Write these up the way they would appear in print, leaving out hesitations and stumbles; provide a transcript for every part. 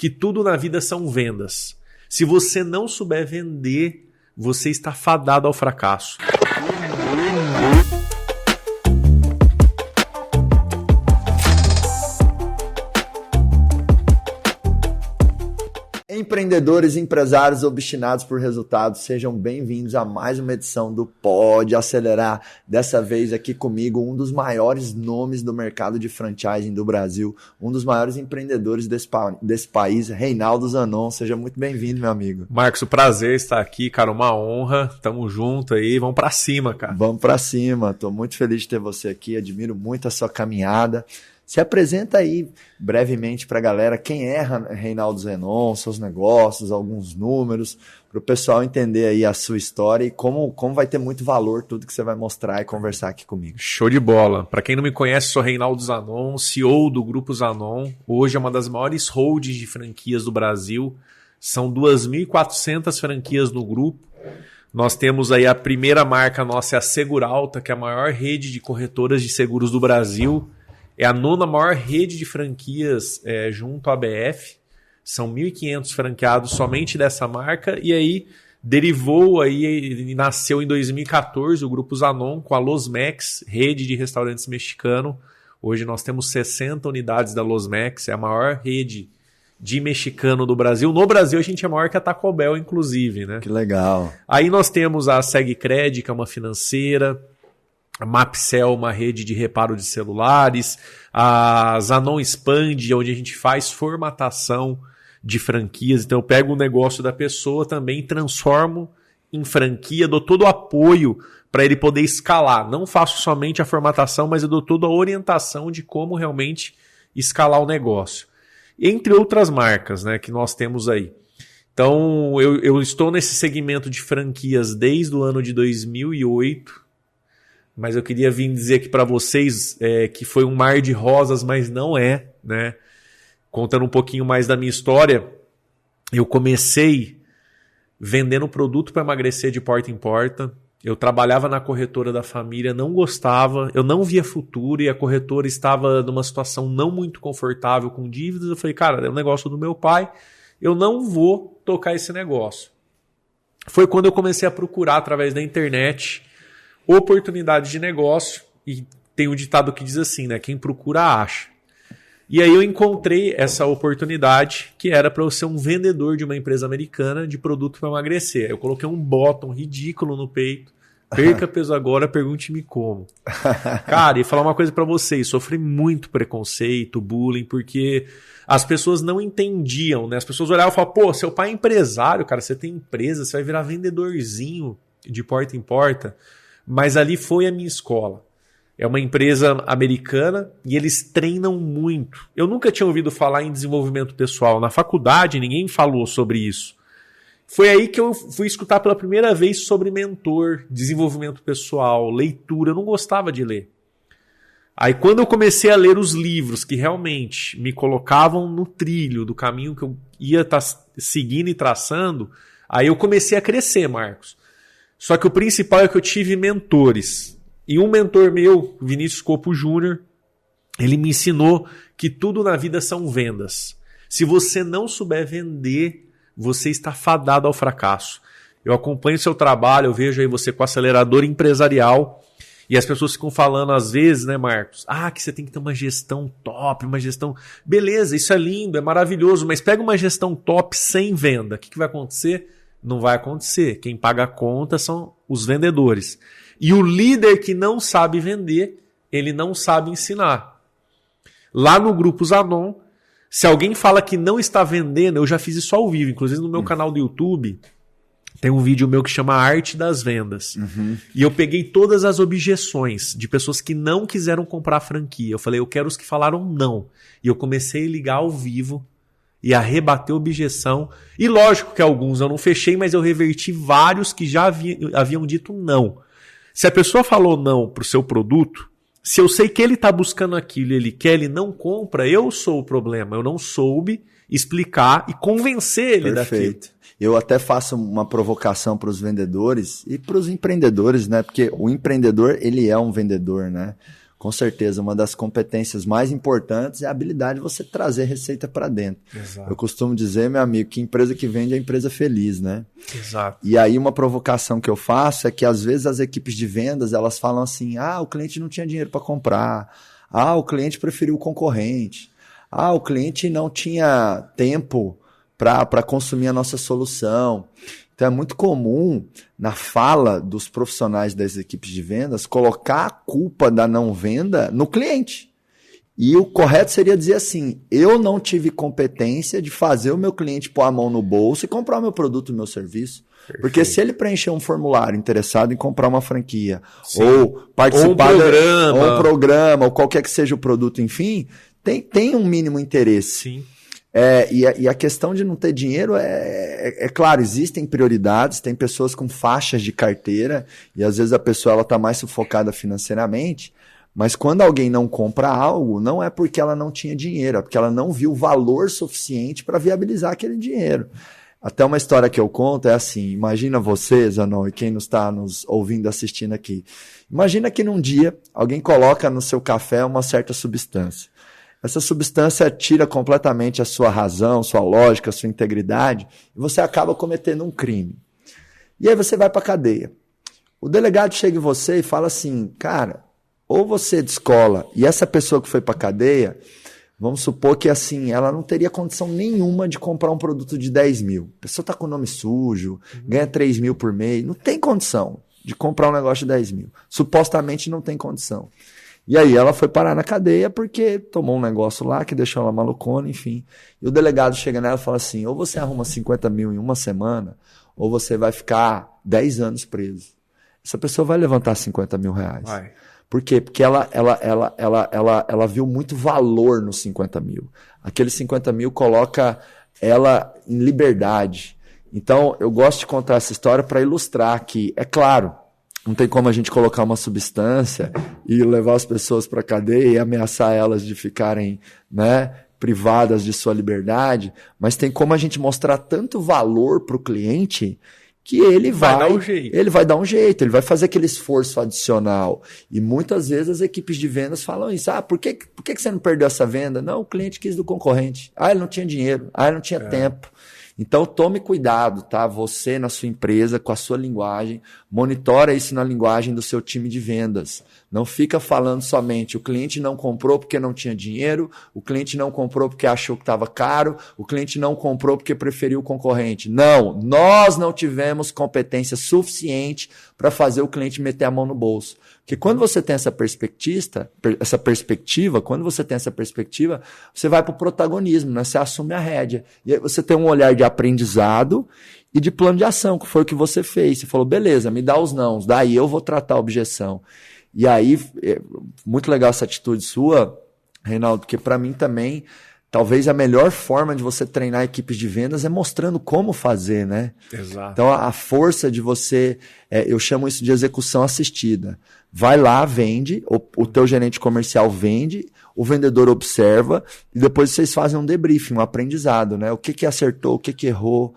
que tudo na vida são vendas. Se você não souber vender, você está fadado ao fracasso. Empreendedores e empresários obstinados por resultados, sejam bem-vindos a mais uma edição do Pode Acelerar. Dessa vez aqui comigo, um dos maiores nomes do mercado de franchising do Brasil, um dos maiores empreendedores desse país, Reinaldo Zanon. Seja muito bem-vindo, meu amigo. Marcos, o prazer estar aqui, cara, uma honra. Tamo junto aí, vamos pra cima, cara. Vamos pra cima, tô muito feliz de ter você aqui, admiro muito a sua caminhada. Se apresenta aí brevemente para a galera quem é Reinaldo Zanon, seus negócios, alguns números, para o pessoal entender aí a sua história e como vai ter muito valor tudo que você vai mostrar e conversar aqui comigo. Show de bola. Para quem não me conhece, sou Reinaldo Zanon, CEO do Grupo Zanon. Hoje é uma das maiores holdings de franquias do Brasil. São 2.400 franquias no grupo. Nós temos aí a primeira marca nossa, é a Seguralta, que é a maior rede de corretoras de seguros do Brasil. É a 9ª maior rede de franquias junto à BF. São 1.500 franqueados somente dessa marca. E aí derivou aí e nasceu em 2014 o Grupo Zanon com a Losmex, rede de restaurantes mexicano. Hoje nós temos 60 unidades da Losmex, é a maior rede de mexicano do Brasil. No Brasil a gente é maior que a Taco Bell, inclusive, né? Que legal. Aí nós temos a Segcred, que é uma financeira. A Mapcel, uma rede de reparo de celulares, a Zanon Expand, onde a gente faz formatação de franquias. Então eu pego o negócio da pessoa também, transformo em franquia, dou todo o apoio para ele poder escalar. Não faço somente a formatação, mas eu dou toda a orientação de como realmente escalar o negócio. Entre outras marcas, né, que nós temos aí. Então eu estou nesse segmento de franquias desde o ano de 2008, mas eu queria vir dizer aqui para vocês que foi um mar de rosas, mas não é, né? Contando um pouquinho mais da minha história, eu comecei vendendo produto para emagrecer de porta em porta. Eu trabalhava na corretora da família, não gostava, eu não via futuro e a corretora estava numa situação não muito confortável com dívidas. Eu falei, cara, é um negócio do meu pai, eu não vou tocar esse negócio. Foi quando eu comecei a procurar através da internet oportunidade de negócio, e tem um ditado que diz assim, né? Quem procura, acha. E aí eu encontrei essa oportunidade que era para eu ser um vendedor de uma empresa americana de produto para emagrecer. Eu coloquei um bottom ridículo no peito, perca peso agora, pergunte-me como. Cara, e falar uma coisa para vocês, sofri muito preconceito, bullying, porque as pessoas não entendiam, né? As pessoas olhavam e falavam, pô, seu pai é empresário, cara, você tem empresa, você vai virar vendedorzinho de porta em porta. Mas ali foi a minha escola. É uma empresa americana e eles treinam muito. Eu nunca tinha ouvido falar em desenvolvimento pessoal. Na faculdade ninguém falou sobre isso. Foi aí que eu fui escutar pela primeira vez sobre mentor, desenvolvimento pessoal, leitura. Eu não gostava de ler. Aí quando eu comecei a ler os livros que realmente me colocavam no trilho do caminho que eu ia estar seguindo e traçando, aí eu comecei a crescer, Marcos. Só que o principal é que eu tive mentores. E um mentor meu, Vinícius Copo Júnior, ele me ensinou que tudo na vida são vendas. Se você não souber vender, você está fadado ao fracasso. Eu acompanho o seu trabalho, eu vejo aí você com acelerador empresarial, e as pessoas ficam falando às vezes, né, Marcos? Que você tem que ter uma gestão top, uma gestão... Beleza, isso é lindo, é maravilhoso, mas pega uma gestão top sem venda. O que vai acontecer? Não vai acontecer. Quem paga a conta são os vendedores. E o líder que não sabe vender, ele não sabe ensinar. Lá no Grupo Zanon, se alguém fala que não está vendendo, eu já fiz isso ao vivo. Inclusive no meu canal do YouTube, tem um vídeo meu que chama Arte das Vendas. E eu peguei todas as objeções de pessoas que não quiseram comprar a franquia. Eu falei, eu quero os que falaram não. E eu comecei a ligar ao vivo e a rebater objeção. E lógico que alguns eu não fechei, mas eu reverti vários que já haviam dito não. Se a pessoa falou não para o seu produto, se eu sei que ele está buscando aquilo, ele quer, ele não compra, eu sou o problema. Eu não soube explicar e convencer ele daquilo. Perfeito. Eu até faço uma provocação para os vendedores e para os empreendedores, né? Porque o empreendedor, ele é um vendedor, né? Com certeza, uma das competências mais importantes é a habilidade de você trazer receita para dentro. Exato. Eu costumo dizer, meu amigo, que empresa que vende é empresa feliz, né? Exato. E aí uma provocação que eu faço é que às vezes as equipes de vendas, elas falam assim, o cliente não tinha dinheiro para comprar, o cliente preferiu o concorrente, o cliente não tinha tempo para consumir a nossa solução. Então é muito comum, na fala dos profissionais das equipes de vendas, colocar a culpa da não venda no cliente. E o correto seria dizer assim, eu não tive competência de fazer o meu cliente pôr a mão no bolso e comprar o meu produto, o meu serviço. Perfeito. Porque se ele preencher um formulário interessado em comprar uma franquia, sim, ou participar ou um programa, ou qualquer que seja o produto, enfim, tem um mínimo interesse. Sim. E a questão de não ter dinheiro é claro, existem prioridades, tem pessoas com faixas de carteira e às vezes a pessoa está mais sufocada financeiramente, mas quando alguém não compra algo, não é porque ela não tinha dinheiro, é porque ela não viu valor suficiente para viabilizar aquele dinheiro. Até uma história que eu conto é assim, imagina você, Zanon, e quem está nos ouvindo, assistindo aqui, imagina que num dia alguém coloca no seu café uma certa substância. Essa substância tira completamente a sua razão, sua lógica, sua integridade, e você acaba cometendo um crime. E aí você vai para a cadeia. O delegado chega em você e fala assim, cara, ou você descola, e essa pessoa que foi para a cadeia, vamos supor que assim, ela não teria condição nenhuma de comprar um produto de 10 mil. A pessoa está com o nome sujo, ganha 3 mil por mês, não tem condição de comprar um negócio de 10 mil. Supostamente não tem condição. E aí ela foi parar na cadeia porque tomou um negócio lá que deixou ela malucona, enfim. E o delegado chega nela e fala assim, ou você arruma 50 mil em uma semana, ou você vai ficar 10 anos preso. Essa pessoa vai levantar 50 mil reais. Vai. Por quê? Porque ela viu muito valor nos 50 mil. Aqueles 50 mil coloca ela em liberdade. Então, eu gosto de contar essa história para ilustrar que, é claro, não tem como a gente colocar uma substância e levar as pessoas para a cadeia e ameaçar elas de ficarem, né, privadas de sua liberdade, mas tem como a gente mostrar tanto valor para o cliente que ele vai dar um jeito, ele vai fazer aquele esforço adicional. E muitas vezes as equipes de vendas falam isso, por que você não perdeu essa venda? Não, o cliente quis do concorrente. Ele não tinha dinheiro, ele não tinha tempo. Então tome cuidado, tá? Você na sua empresa, com a sua linguagem, monitora isso na linguagem do seu time de vendas. Não fica falando somente o cliente não comprou porque não tinha dinheiro, o cliente não comprou porque achou que estava caro, o cliente não comprou porque preferiu o concorrente. Não, nós não tivemos competência suficiente para fazer o cliente meter a mão no bolso. Porque quando você tem essa perspectiva, você vai para o protagonismo, né? Você assume a rédea. E aí você tem um olhar de aprendizado e de plano de ação, que foi o que você fez. Você falou, beleza, me dá os nãos, daí eu vou tratar a objeção. E aí, muito legal essa atitude sua, Reinaldo, porque para mim também, talvez a melhor forma de você treinar equipes de vendas é mostrando como fazer, né? Exato. Então, a força de você, eu chamo isso de execução assistida. Vai lá, vende, o teu gerente comercial vende, o vendedor observa, e depois vocês fazem um debriefing, um aprendizado, né? O que acertou, o que errou.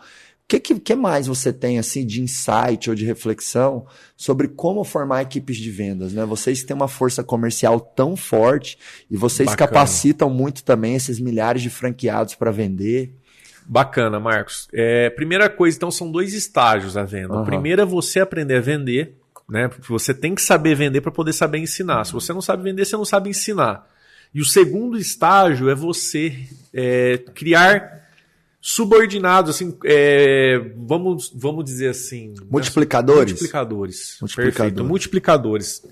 O que mais você tem assim de insight ou de reflexão sobre como formar equipes de vendas, né? Vocês têm uma força comercial tão forte e vocês Bacana. Capacitam muito também esses milhares de franqueados para vender. Bacana, Marcos. Primeira coisa, então, são 2 estágios a venda. O primeiro é você aprender a vender, né? Porque você tem que saber vender para poder saber ensinar. Se você não sabe vender, você não sabe ensinar. E o segundo estágio é você criar subordinados, assim, vamos dizer assim... Multiplicadores? Perfeito, multiplicadores.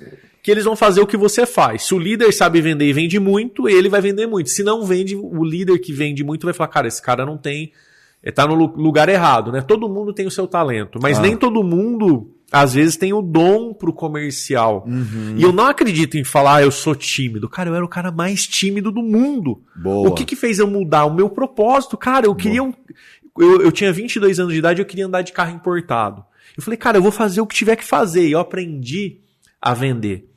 Que eles vão fazer o que você faz. Se o líder sabe vender e vende muito, ele vai vender muito. Se não vende, o líder que vende muito vai falar, cara, esse cara não tem... Tá no lugar errado, né? Todo mundo tem o seu talento, mas nem todo mundo, às vezes, tem o dom pro comercial. Uhum. E eu não acredito em falar, eu sou tímido. Cara, eu era o cara mais tímido do mundo. Boa. O que fez eu mudar? O meu propósito, cara, eu queria... Eu tinha 22 anos de idade, eu queria andar de carro importado. Eu falei, cara, eu vou fazer o que tiver que fazer. E eu aprendi a vender.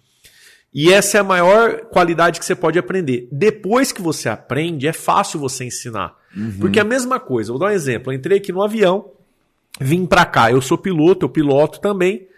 E essa é a maior qualidade que você pode aprender. Depois que você aprende, é fácil você ensinar. Uhum. Porque é a mesma coisa. Vou dar um exemplo. Eu entrei aqui no avião, vim pra cá. Eu sou piloto, eu piloto também.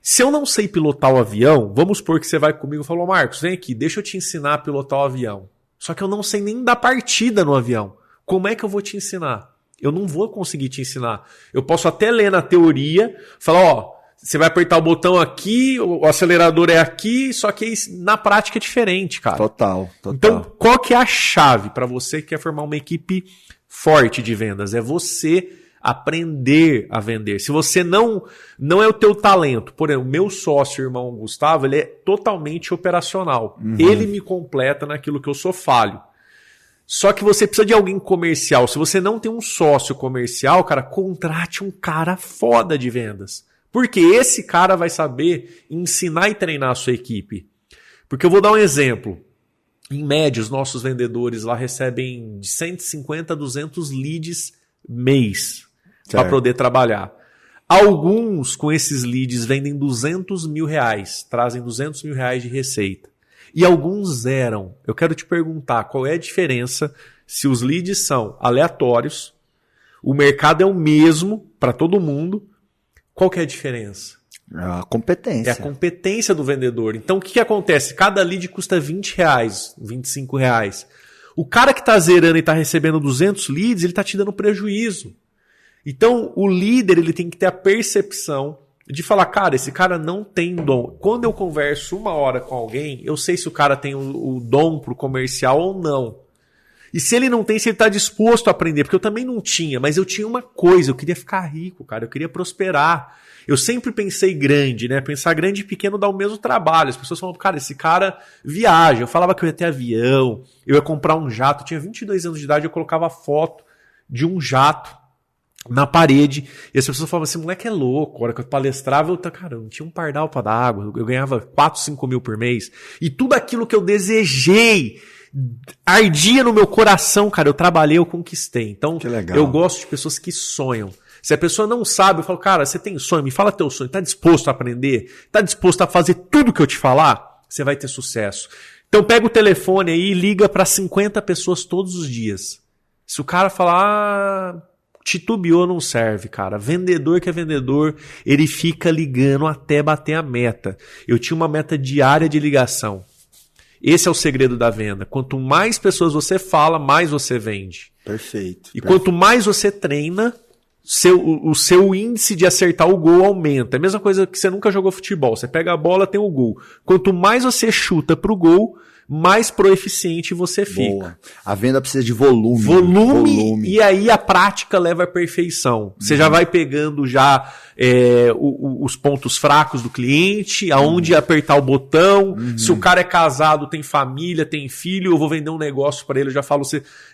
Se eu não sei pilotar o avião, vamos supor que você vai comigo e falou, Marcos, vem aqui, deixa eu te ensinar a pilotar o avião. Só que eu não sei nem dar partida no avião. Como é que eu vou te ensinar? Eu não vou conseguir te ensinar. Eu posso até ler na teoria, falar, ó, você vai apertar o botão aqui, o acelerador é aqui, só que na prática é diferente, cara. Total. Então, qual que é a chave para você que quer formar uma equipe forte de vendas? É você aprender a vender. Se você não é o teu talento, por exemplo, o meu sócio, o irmão Gustavo, ele é totalmente operacional. Ele me completa naquilo que eu sou falho. Só que você precisa de alguém comercial. Se você não tem um sócio comercial, cara, contrate um cara foda de vendas. Porque esse cara vai saber ensinar e treinar a sua equipe. Porque eu vou dar um exemplo. Em média, os nossos vendedores lá recebem de 150 a 200 leads mês para poder trabalhar. Alguns com esses leads vendem 200 mil reais, trazem 200 mil reais de receita. E alguns zeram. Eu quero te perguntar qual é a diferença se os leads são aleatórios, o mercado é o mesmo para todo mundo. Qual que é a diferença? A competência. É a competência do vendedor. Então o que acontece? Cada lead custa 20 reais, 25 reais. O cara que está zerando e está recebendo 200 leads, ele está te dando prejuízo. Então o líder ele tem que ter a percepção de falar, cara, esse cara não tem dom. Quando eu converso 1 hora com alguém, eu sei se o cara tem o dom pro comercial ou não. E se ele não tem, se ele está disposto a aprender, porque eu também não tinha, mas eu tinha uma coisa, eu queria ficar rico, cara, eu queria prosperar. Eu sempre pensei grande, né? Pensar grande e pequeno dá o mesmo trabalho. As pessoas falam, cara, esse cara viaja. Eu falava que eu ia ter avião, eu ia comprar um jato. Eu tinha 22 anos de idade, eu colocava foto de um jato na parede, e as pessoas falavam, esse moleque é louco. A hora que eu palestrava, eu não tinha um pardal para dar água, eu ganhava 4, 5 mil por mês, e tudo aquilo que eu desejei ardia no meu coração, cara, eu trabalhei, eu conquistei. Então, eu gosto de pessoas que sonham. Se a pessoa não sabe, eu falo, cara, você tem sonho, me fala teu sonho, tá disposto a aprender? Tá disposto a fazer tudo que eu te falar? Você vai ter sucesso. Então pega o telefone aí e liga para 50 pessoas todos os dias. Se o cara falar, titubeou, não serve, cara. Vendedor que é vendedor, ele fica ligando até bater a meta. Eu tinha uma meta diária de ligação. Esse é o segredo da venda. Quanto mais pessoas você fala, mais você vende. Perfeito. E quanto mais você treina, o seu índice de acertar o gol aumenta. É a mesma coisa que você nunca jogou futebol. Você pega a bola, tem o gol. Quanto mais você chuta pro gol, mais proeficiente você fica. Boa. A venda precisa de volume. Volume. E aí a prática leva à perfeição. Você já vai pegando os pontos fracos do cliente, aonde apertar o botão. Se o cara é casado, tem família, tem filho, eu vou vender um negócio para ele, eu já falo,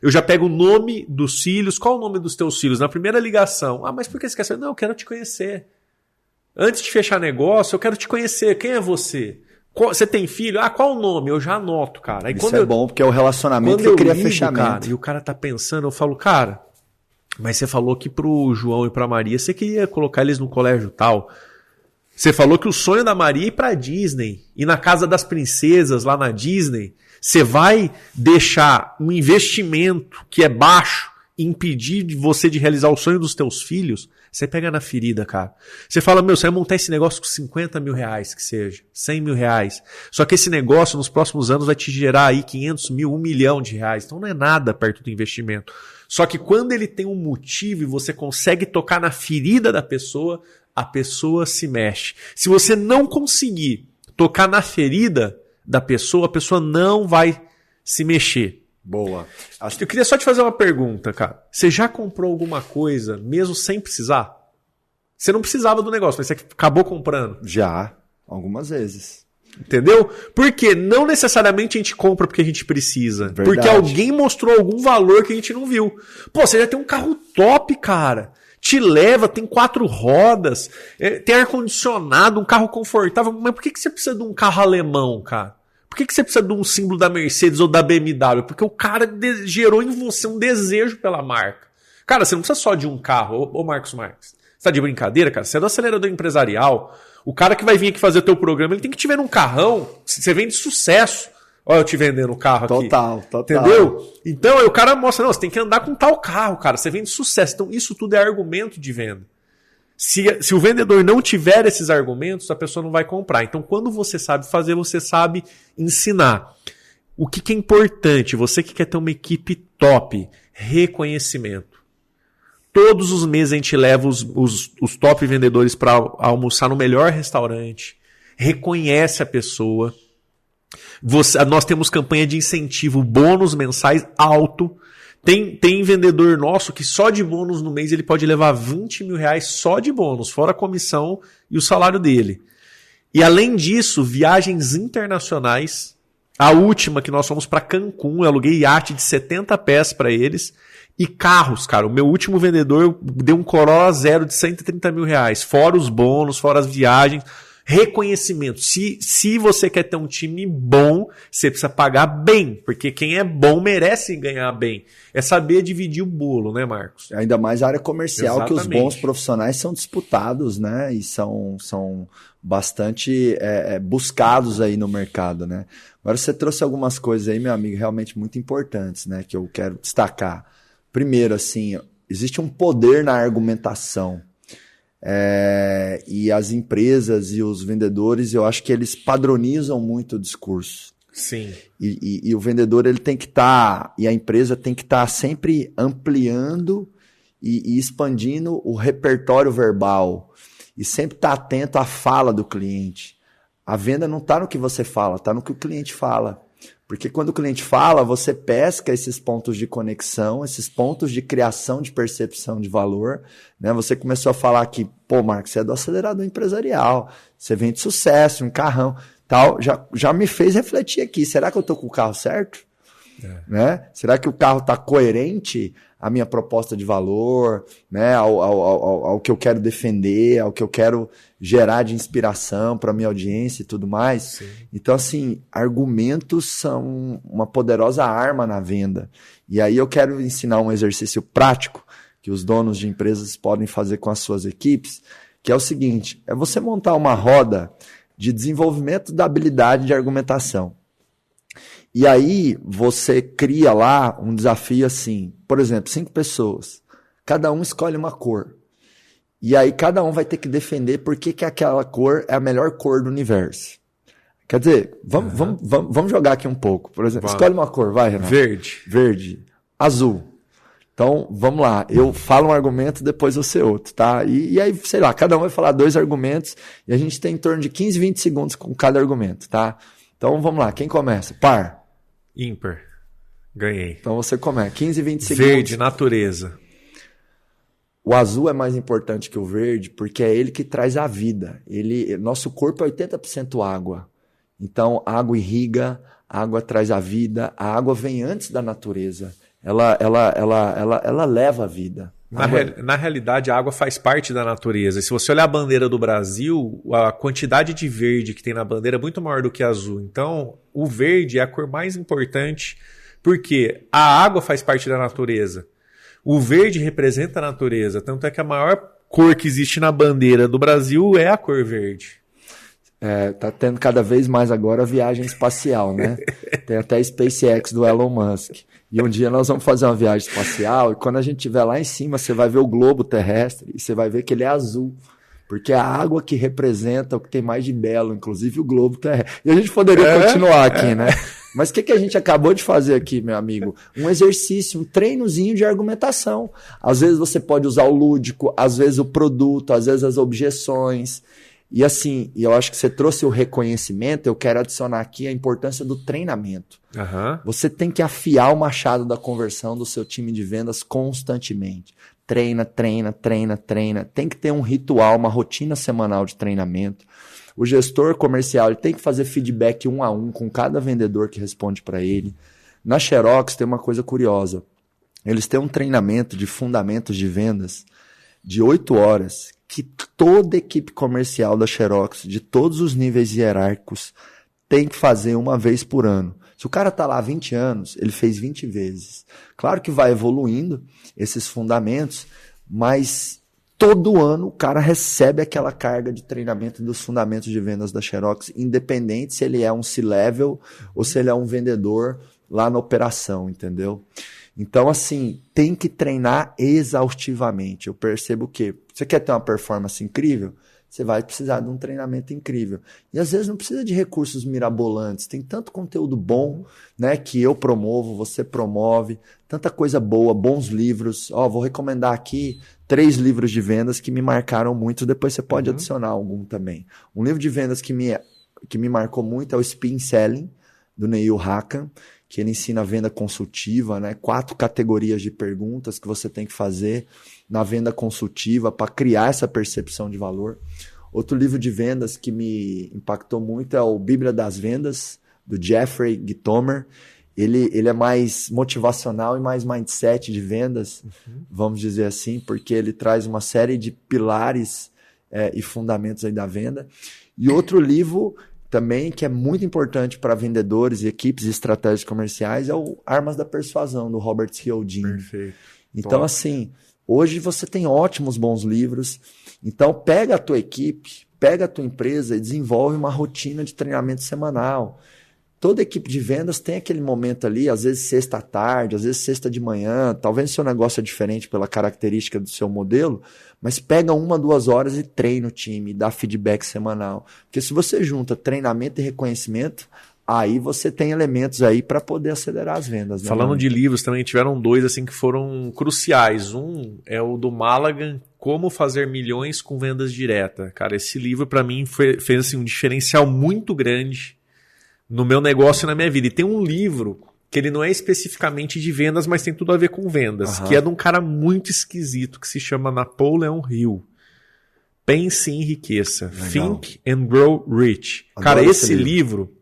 eu já pego o nome dos filhos. Qual o nome dos teus filhos? Na primeira ligação. Ah, mas por que você quer saber? Não, eu quero te conhecer. Antes de fechar negócio, eu quero te conhecer. Quem é você? Você tem filho? Ah, qual o nome? Eu já anoto, cara. Aí, isso é bom, porque é o relacionamento que cria fechamento. Cara, e o cara tá pensando, eu falo, cara, mas você falou que pro João e pra Maria você queria colocar eles no colégio tal. Você falou que o sonho da Maria é ir pra Disney. Ir na casa das princesas lá na Disney. Você vai deixar um investimento que é baixo impedir você de realizar o sonho dos teus filhos? Você pega na ferida, cara. Você fala, você vai montar esse negócio com 50 mil reais, que seja, 100 mil reais. Só que esse negócio nos próximos anos vai te gerar aí 500 mil, 1 milhão de reais. Então não é nada perto do investimento. Só que quando ele tem um motivo e você consegue tocar na ferida da pessoa, a pessoa se mexe. Se você não conseguir tocar na ferida da pessoa, a pessoa não vai se mexer. Boa. Eu queria só te fazer uma pergunta, cara. Você já comprou alguma coisa mesmo sem precisar? Você não precisava do negócio, mas você acabou comprando? Já, algumas vezes. Entendeu? Porque não necessariamente a gente compra porque a gente precisa. Verdade. Porque alguém mostrou algum valor que a gente não viu. Pô, você já tem um carro top, cara. Te leva, tem 4 rodas, tem ar-condicionado, um carro confortável. Mas por que você precisa de um carro alemão, cara? Por que você precisa de um símbolo da Mercedes ou da BMW? Porque o cara gerou em você um desejo pela marca. Cara, você não precisa só de um carro, ô Marcos Marques. Você tá de brincadeira, cara? Você é do acelerador empresarial. O cara que vai vir aqui fazer o teu programa, ele tem que te ver num carrão. Você vende sucesso. Olha eu te vendendo o carro aqui. Total. Entendeu? Então aí o cara mostra, não, você tem que andar com tal carro, cara. Você vende sucesso. Então isso tudo é argumento de venda. Se o vendedor não tiver esses argumentos, a pessoa não vai comprar. Então, quando você sabe fazer, você sabe ensinar. O que é importante? Você que quer ter uma equipe top, reconhecimento. Todos os meses a gente leva os top vendedores para almoçar no melhor restaurante. Reconhece a pessoa. Nós temos campanha de incentivo, bônus mensais alto. Tem vendedor nosso que só de bônus no mês ele pode levar 20 mil reais só de bônus, fora a comissão e o salário dele. E além disso, viagens internacionais. A última que nós fomos para Cancún, eu aluguei iate de 70 pés para eles. E carros, cara. O meu último vendedor deu um Corolla zero de 130 mil reais. Fora os bônus, fora as viagens. Reconhecimento. Se você quer ter um time bom, você precisa pagar bem. Porque quem é bom merece ganhar bem. É saber dividir o bolo, né, Marcos? Ainda mais a área comercial, Exatamente. Que os bons profissionais são disputados, né? E são bastante buscados aí no mercado, né? Agora você trouxe algumas coisas aí, meu amigo, realmente muito importantes, né? Que eu quero destacar. Primeiro, assim, existe um poder na argumentação. E as empresas e os vendedores, eu acho que eles padronizam muito o discurso. Sim. E o vendedor ele tem que estar, e a empresa tem que estar sempre ampliando e expandindo o repertório verbal. E sempre estar atento à fala do cliente. A venda não está no que você fala, está no que o cliente fala. Porque quando o cliente fala, você pesca esses pontos de conexão, esses pontos de criação de percepção de valor. Né? Você começou a falar que, pô, Marcos, você é do acelerador empresarial, você vende sucesso, um carrão, tal. Já me fez refletir aqui, será que eu estou com o carro certo? Né? Será que o carro está coerente à minha proposta de valor, né? ao que eu quero defender, ao que eu quero gerar de inspiração para a minha audiência e tudo mais? Sim. Então, assim, argumentos são uma poderosa arma na venda. E aí eu quero ensinar um exercício prático que os donos de empresas podem fazer com as suas equipes, que é o seguinte, é você montar uma roda de desenvolvimento da habilidade de argumentação. E aí você cria lá um desafio assim, por exemplo, 5 pessoas, cada um escolhe uma cor. E aí cada um vai ter que defender por que aquela cor é a melhor cor do universo. Quer dizer, vamos jogar aqui um pouco. Por exemplo, escolhe uma cor, vai, Renato. Verde. Azul. Então, vamos lá. Eu falo um argumento, depois você outro, tá? E aí, sei lá, cada um vai falar 2 argumentos e a gente tem em torno de 15, 20 segundos com cada argumento, tá? Então, vamos lá. Quem começa? Par. Ímpar. Ganhei. Então você começa. 15, 20 segundos. Verde, natureza. O azul é mais importante que o verde porque é ele que traz a vida. Nosso corpo é 80% água. Então, a água irriga, a água traz a vida, a água vem antes da natureza. Ela leva a vida. Na realidade, a água faz parte da natureza. Se você olhar a bandeira do Brasil, a quantidade de verde que tem na bandeira é muito maior do que azul. Então, o verde é a cor mais importante, porque a água faz parte da natureza. O verde representa a natureza. Tanto é que a maior cor que existe na bandeira do Brasil é a cor verde. Tá tendo cada vez mais agora viagem espacial, né? Tem até a SpaceX do Elon Musk. E um dia nós vamos fazer uma viagem espacial e quando a gente estiver lá em cima, você vai ver o globo terrestre e você vai ver que ele é azul. Porque é a água que representa o que tem mais de belo, inclusive o globo terrestre. E a gente poderia continuar aqui, né? Mas o que a gente acabou de fazer aqui, meu amigo? Um exercício, um treinozinho de argumentação. Às vezes você pode usar o lúdico, às vezes o produto, às vezes as objeções. E assim, eu acho que você trouxe o reconhecimento, eu quero adicionar aqui a importância do treinamento. Uhum. Você tem que afiar o machado da conversão do seu time de vendas constantemente. Treina. Tem que ter um ritual, uma rotina semanal de treinamento. O gestor comercial ele tem que fazer feedback 1 a 1 com cada vendedor que responde para ele. Na Xerox tem uma coisa curiosa. Eles têm um treinamento de fundamentos de vendas de 8 horas que toda equipe comercial da Xerox, de todos os níveis hierárquicos, tem que fazer uma vez por ano. Se o cara está lá há 20 anos, ele fez 20 vezes. Claro que vai evoluindo esses fundamentos, mas todo ano o cara recebe aquela carga de treinamento dos fundamentos de vendas da Xerox, independente se ele é um C-level ou se ele é um vendedor lá na operação, entendeu? Então, assim, tem que treinar exaustivamente. Eu percebo que Você quer ter uma performance incrível? Você vai precisar de um treinamento incrível. E às vezes não precisa de recursos mirabolantes. Tem tanto conteúdo bom, né, que eu promovo, você promove, tanta coisa boa, bons livros. Vou recomendar aqui 3 livros de vendas que me marcaram muito. Depois você pode adicionar algum também. Um livro de vendas que me marcou muito é o Spin Selling, do Neil Hakan, que ele ensina a venda consultiva, né? 4 categorias de perguntas que você tem que fazer na venda consultiva para criar essa percepção de valor. Outro livro de vendas que me impactou muito é o Bíblia das Vendas, do Jeffrey Gitomer. Ele é mais motivacional e mais mindset de vendas, vamos dizer assim, porque ele traz uma série de pilares e fundamentos aí da venda. E outro livro também que é muito importante para vendedores e equipes e estratégias comerciais é o Armas da Persuasão, do Robert Cialdini. Perfeito. Então, assim, hoje você tem ótimos, bons livros. Então, pega a tua equipe, pega a tua empresa e desenvolve uma rotina de treinamento semanal. Toda equipe de vendas tem aquele momento ali, às vezes sexta à tarde, às vezes sexta de manhã. Talvez o seu negócio é diferente pela característica do seu modelo, mas pega 1, 2 horas e treina o time, dá feedback semanal. Porque se você junta treinamento e reconhecimento, aí você tem elementos aí para poder acelerar as vendas. Né, falando de livros, também tiveram 2 assim que foram cruciais. Um é o do Malagan, Como Fazer Milhões com Vendas Direta. Cara, esse livro para mim fez assim, um diferencial muito grande no meu negócio e na minha vida. E tem um livro que ele não é especificamente de vendas, mas tem tudo a ver com vendas, que é de um cara muito esquisito que se chama Napoleon Hill. Pense e Enriqueça. Legal. Think and Grow Rich. Adoro. Cara, esse livro,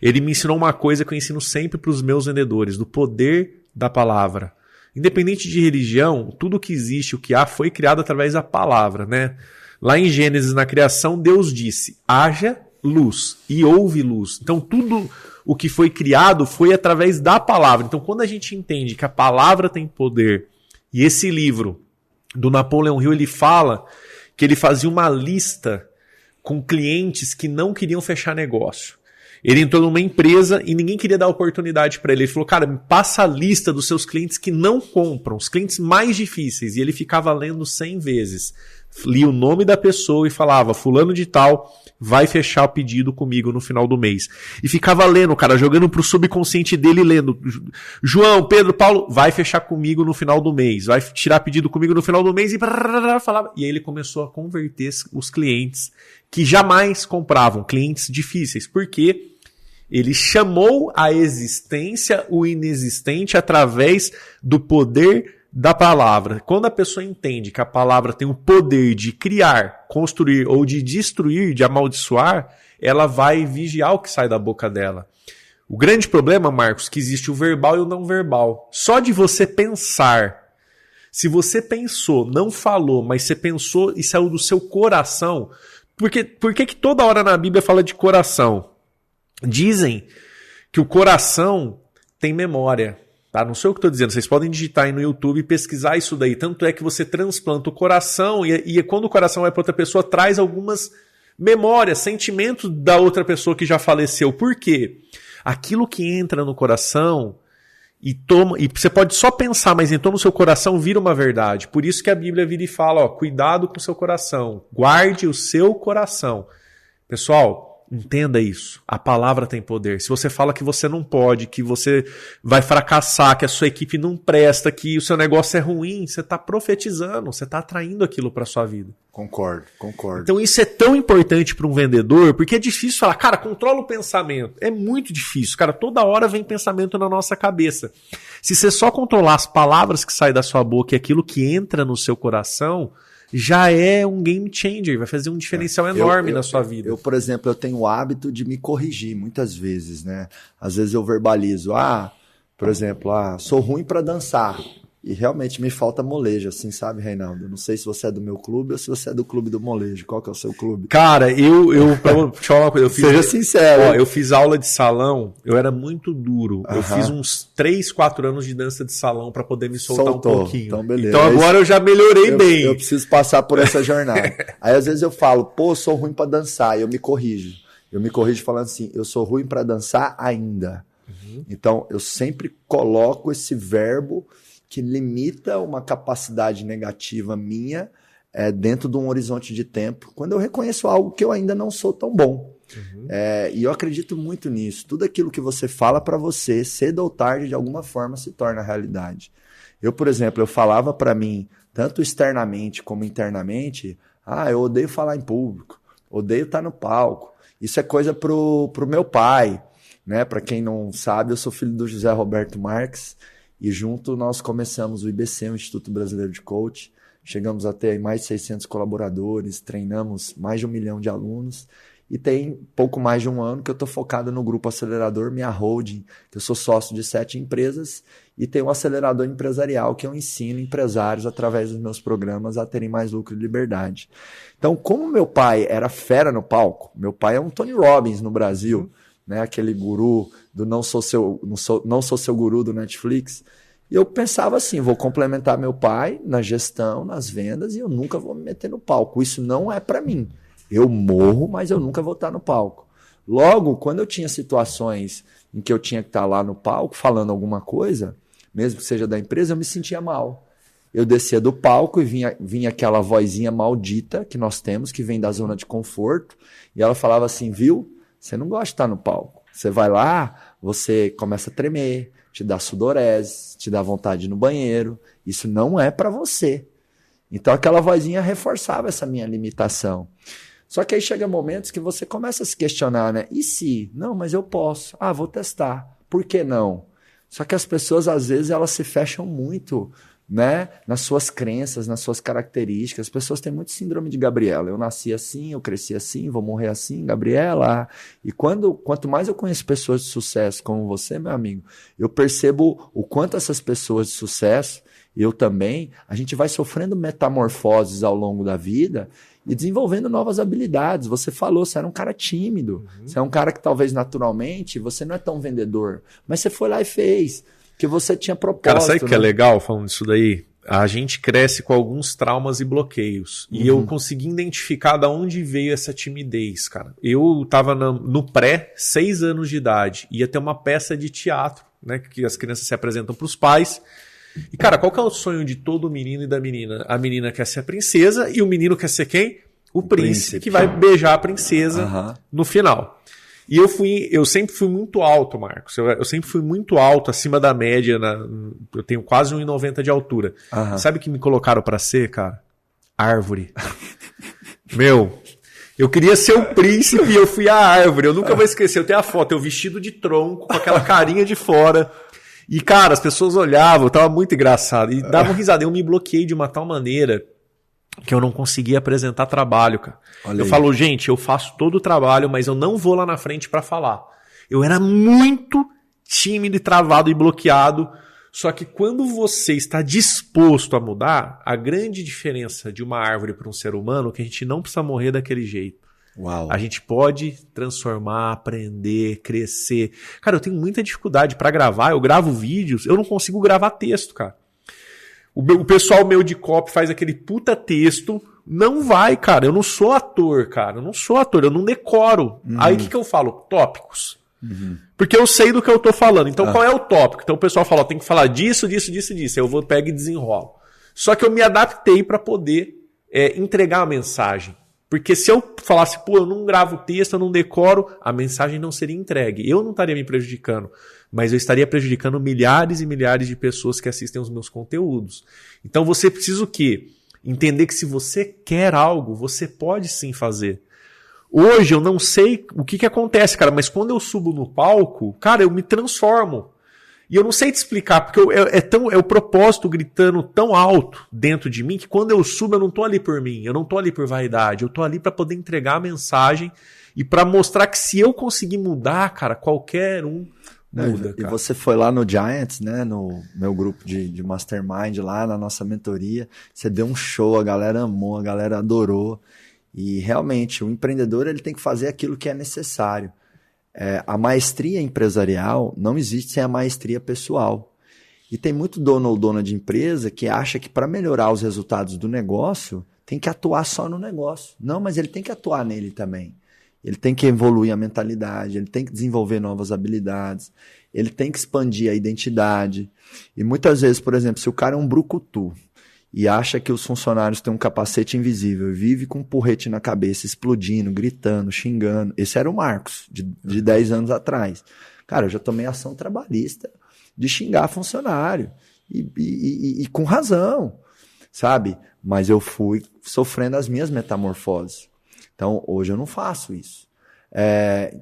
ele me ensinou uma coisa que eu ensino sempre para os meus vendedores, do poder da palavra. Independente de religião, tudo que existe, o que há, foi criado através da palavra, né? Lá em Gênesis, na criação, Deus disse, haja luz e houve luz. Então tudo o que foi criado foi através da palavra. Então quando a gente entende que a palavra tem poder, e esse livro do Napoleon Hill, ele fala que ele fazia uma lista com clientes que não queriam fechar negócio. Ele entrou numa empresa e ninguém queria dar oportunidade para ele. Ele falou, cara, me passa a lista dos seus clientes que não compram, os clientes mais difíceis. E ele ficava lendo 100 vezes. Lia o nome da pessoa e falava, fulano de tal vai fechar o pedido comigo no final do mês. E ficava lendo, cara, jogando pro subconsciente dele, lendo. João, Pedro, Paulo, vai fechar comigo no final do mês. Vai tirar pedido comigo no final do mês. E falava. E aí ele começou a converter os clientes que jamais compravam, clientes difíceis. Por quê? Ele chamou à existência o inexistente através do poder da palavra. Quando a pessoa entende que a palavra tem o poder de criar, construir ou de destruir, de amaldiçoar, ela vai vigiar o que sai da boca dela. O grande problema, Marcos, é que existe o verbal e o não verbal. Só de você pensar. Se você pensou, não falou, mas você pensou e saiu do seu coração. Por que toda hora na Bíblia fala de coração? Dizem que o coração tem memória. Tá? Não sei o que estou dizendo, vocês podem digitar aí no YouTube e pesquisar isso daí. Tanto é que você transplanta o coração e quando o coração vai para outra pessoa, traz algumas memórias, sentimentos da outra pessoa que já faleceu. Por quê? Aquilo que entra no coração e você pode só pensar, mas entrou no seu coração, vira uma verdade. Por isso que a Bíblia vira e fala, cuidado com o seu coração, guarde o seu coração. Pessoal, entenda isso. A palavra tem poder. Se você fala que você não pode, que você vai fracassar, que a sua equipe não presta, que o seu negócio é ruim, você está profetizando, você está atraindo aquilo para a sua vida. Concordo. Então isso é tão importante para um vendedor, porque é difícil falar, cara, controla o pensamento. É muito difícil, cara. Toda hora vem pensamento na nossa cabeça. Se você só controlar as palavras que saem da sua boca e aquilo que entra no seu coração, já é um game changer, vai fazer um diferencial enorme na sua vida. Eu, por exemplo, eu tenho o hábito de me corrigir muitas vezes, né? Às vezes eu verbalizo, por exemplo, sou ruim para dançar. E realmente me falta molejo, assim, sabe, Reinaldo? Não sei se você é do meu clube ou se você é do clube do molejo. Qual que é o seu clube? Cara, eu deixa eu falar uma coisa. Seja sincero. Eu fiz aula de salão, eu era muito duro. Eu fiz uns 3, 4 anos de dança de salão para poder me soltar um pouquinho. Então, beleza. Então agora eu já melhorei bem. Eu preciso passar por essa jornada. Aí às vezes eu falo, sou ruim para dançar. E eu me corrijo. Eu me corrijo falando assim, eu sou ruim para dançar ainda. Então eu sempre coloco esse verbo que limita uma capacidade negativa minha dentro de um horizonte de tempo, quando eu reconheço algo que eu ainda não sou tão bom. E eu acredito muito nisso. Tudo aquilo que você fala para você, cedo ou tarde, de alguma forma, se torna realidade. Eu, por exemplo, eu falava para mim, tanto externamente como internamente, eu odeio falar em público, odeio estar no palco. Isso é coisa pro meu pai, né? Para quem não sabe, eu sou filho do José Roberto Marques e junto nós começamos o IBC, o Instituto Brasileiro de Coach. Chegamos a ter mais de 600 colaboradores, treinamos mais de 1 milhão de alunos. E tem pouco mais de um ano que eu estou focado no Grupo Acelerador, minha holding, que eu sou sócio de 7 empresas, e tem um acelerador empresarial que eu ensino empresários através dos meus programas a terem mais lucro e liberdade. Então, como meu pai era fera no palco, meu pai é um Tony Robbins no Brasil, né? Aquele guru do não sou seu guru do Netflix. E eu pensava assim, vou complementar meu pai na gestão, nas vendas, e eu nunca vou me meter no palco. Isso não é para mim. Eu morro, mas eu nunca vou estar no palco. Logo, quando eu tinha situações em que eu tinha que estar lá no palco falando alguma coisa, mesmo que seja da empresa, eu me sentia mal. Eu descia do palco e vinha aquela vozinha maldita que nós temos, que vem da zona de conforto, e ela falava assim, viu, você não gosta de estar no palco. Você vai lá, você começa a tremer, te dá sudorese, te dá vontade de ir no banheiro. Isso não é para você. Então aquela vozinha reforçava essa minha limitação. Só que aí chega momentos que você começa a se questionar, né? E se? Não, mas eu posso. Vou testar. Por que não? Só que as pessoas, às vezes, elas se fecham muito, né? Nas suas crenças, nas suas características. As pessoas têm muito síndrome de Gabriela. Eu nasci assim, eu cresci assim, vou morrer assim, Gabriela. E quanto mais eu conheço pessoas de sucesso como você, meu amigo, eu percebo o quanto essas pessoas de sucesso, eu também, a gente vai sofrendo metamorfoses ao longo da vida e desenvolvendo novas habilidades. Você falou, você era um cara tímido, você é um cara que talvez naturalmente você não é tão vendedor, mas você foi lá e fez, porque você tinha propósito. Cara, sabe o que é legal falando disso daí? A gente cresce com alguns traumas e bloqueios. E eu consegui identificar de onde veio essa timidez, cara. Eu tava no pré, 6 anos de idade, ia ter uma peça de teatro, né, que as crianças se apresentam para os pais. E, cara, qual que é o sonho de todo menino e da menina? A menina quer ser a princesa e o menino quer ser quem? O príncipe que vai beijar a princesa no final. E eu sempre fui muito alto, Marcos. Eu sempre fui muito alto, acima da média. Eu tenho quase 1,90 de altura. Sabe o que me colocaram pra ser, cara? Árvore. Eu queria ser o príncipe e eu fui a árvore. Eu nunca vou esquecer. Eu tenho a foto, eu vestido de tronco, com aquela carinha de fora. E, cara, as pessoas olhavam, tava muito engraçado. E davam risada. Eu me bloqueei de uma tal maneira que eu não conseguia apresentar trabalho, cara. Eu falo, gente, eu faço todo o trabalho, mas eu não vou lá na frente pra falar. Eu era muito tímido e travado e bloqueado. Só que quando você está disposto a mudar, a grande diferença de uma árvore para um ser humano é que a gente não precisa morrer daquele jeito. Uau. A gente pode transformar, aprender, crescer. Cara, eu tenho muita dificuldade para gravar. Eu gravo vídeos, eu não consigo gravar texto, cara. O pessoal meu de copy faz aquele puta texto. Não vai, cara. Eu não sou ator, cara. Eu não sou ator, eu não decoro. Aí o que eu falo? Tópicos. Porque eu sei do que eu tô falando. Então qual é o tópico? Então o pessoal fala, tem que falar disso, disso, disso, disso. Eu pego e desenrolo. Só que eu me adaptei para poder entregar a mensagem. Porque se eu falasse, eu não gravo texto, eu não decoro, a mensagem não seria entregue. Eu não estaria me prejudicando, mas eu estaria prejudicando milhares e milhares de pessoas que assistem os meus conteúdos. Então você precisa o quê? Entender que se você quer algo, você pode sim fazer. Hoje eu não sei o que acontece, cara, mas quando eu subo no palco, cara, eu me transformo. E eu não sei te explicar, porque é o propósito gritando tão alto dentro de mim que quando eu subo eu não tô ali por mim, eu não tô ali por vaidade, eu tô ali para poder entregar a mensagem e para mostrar que se eu conseguir mudar, cara, qualquer um muda. E você foi lá no Giants, né, no meu grupo de Mastermind lá, na nossa mentoria, você deu um show, a galera amou, a galera adorou. E realmente, o empreendedor ele tem que fazer aquilo que é necessário. A maestria empresarial não existe sem a maestria pessoal. E tem muito dono ou dona de empresa que acha que para melhorar os resultados do negócio tem que atuar só no negócio. Não, mas ele tem que atuar nele também. Ele tem que evoluir a mentalidade, ele tem que desenvolver novas habilidades, ele tem que expandir a identidade. E muitas vezes, por exemplo, se o cara é um brucutu e acha que os funcionários têm um capacete invisível, vive com um porrete na cabeça, explodindo, gritando, xingando. Esse era o Marcos, de 10 anos atrás. Cara, eu já tomei ação trabalhista de xingar funcionário. E com razão, sabe? Mas eu fui sofrendo as minhas metamorfoses. Então, hoje eu não faço isso.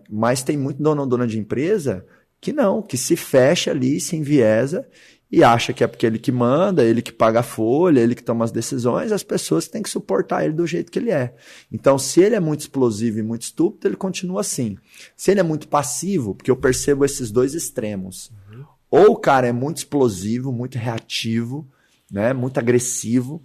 Mas tem muito dono ou dona de empresa que não, que se fecha ali, se enviesa e acha que é porque ele que manda, ele que paga a folha, ele que toma as decisões, as pessoas têm que suportar ele do jeito que ele é. Então, se ele é muito explosivo e muito estúpido, ele continua assim. Se ele é muito passivo, porque eu percebo esses dois extremos. Ou o cara é muito explosivo, muito reativo, né, muito agressivo,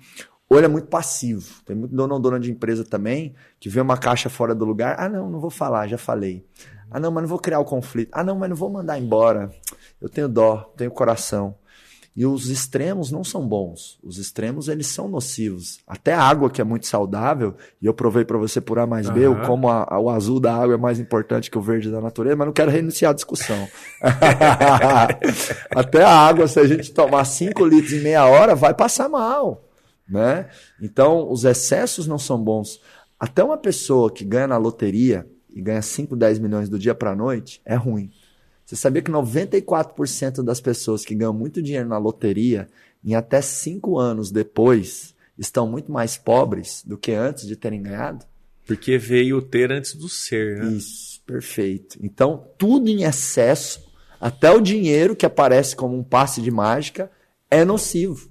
ou ele é muito passivo. Tem muito dono ou dona de empresa também que vê uma caixa fora do lugar. Ah, não vou falar, já falei. Ah, não, mas não vou criar o conflito. Ah, não, mas não vou mandar embora. Eu tenho dó, tenho coração. E os extremos não são bons. Os extremos, eles são nocivos. Até a água, que é muito saudável, e eu provei para você por A mais B, como o azul da água é mais importante que o verde da natureza, mas não quero reiniciar a discussão. Até a água, se a gente tomar 5 litros em meia hora, vai passar mal, né? Então, os excessos não são bons. Até uma pessoa que ganha na loteria e ganha 5, 10 milhões do dia para a noite, é ruim. Você sabia que 94% das pessoas que ganham muito dinheiro na loteria, em até 5 anos depois, estão muito mais pobres do que antes de terem ganhado? Porque veio o ter antes do ser, né? Isso, perfeito. Então, tudo em excesso, até o dinheiro que aparece como um passe de mágica, é nocivo.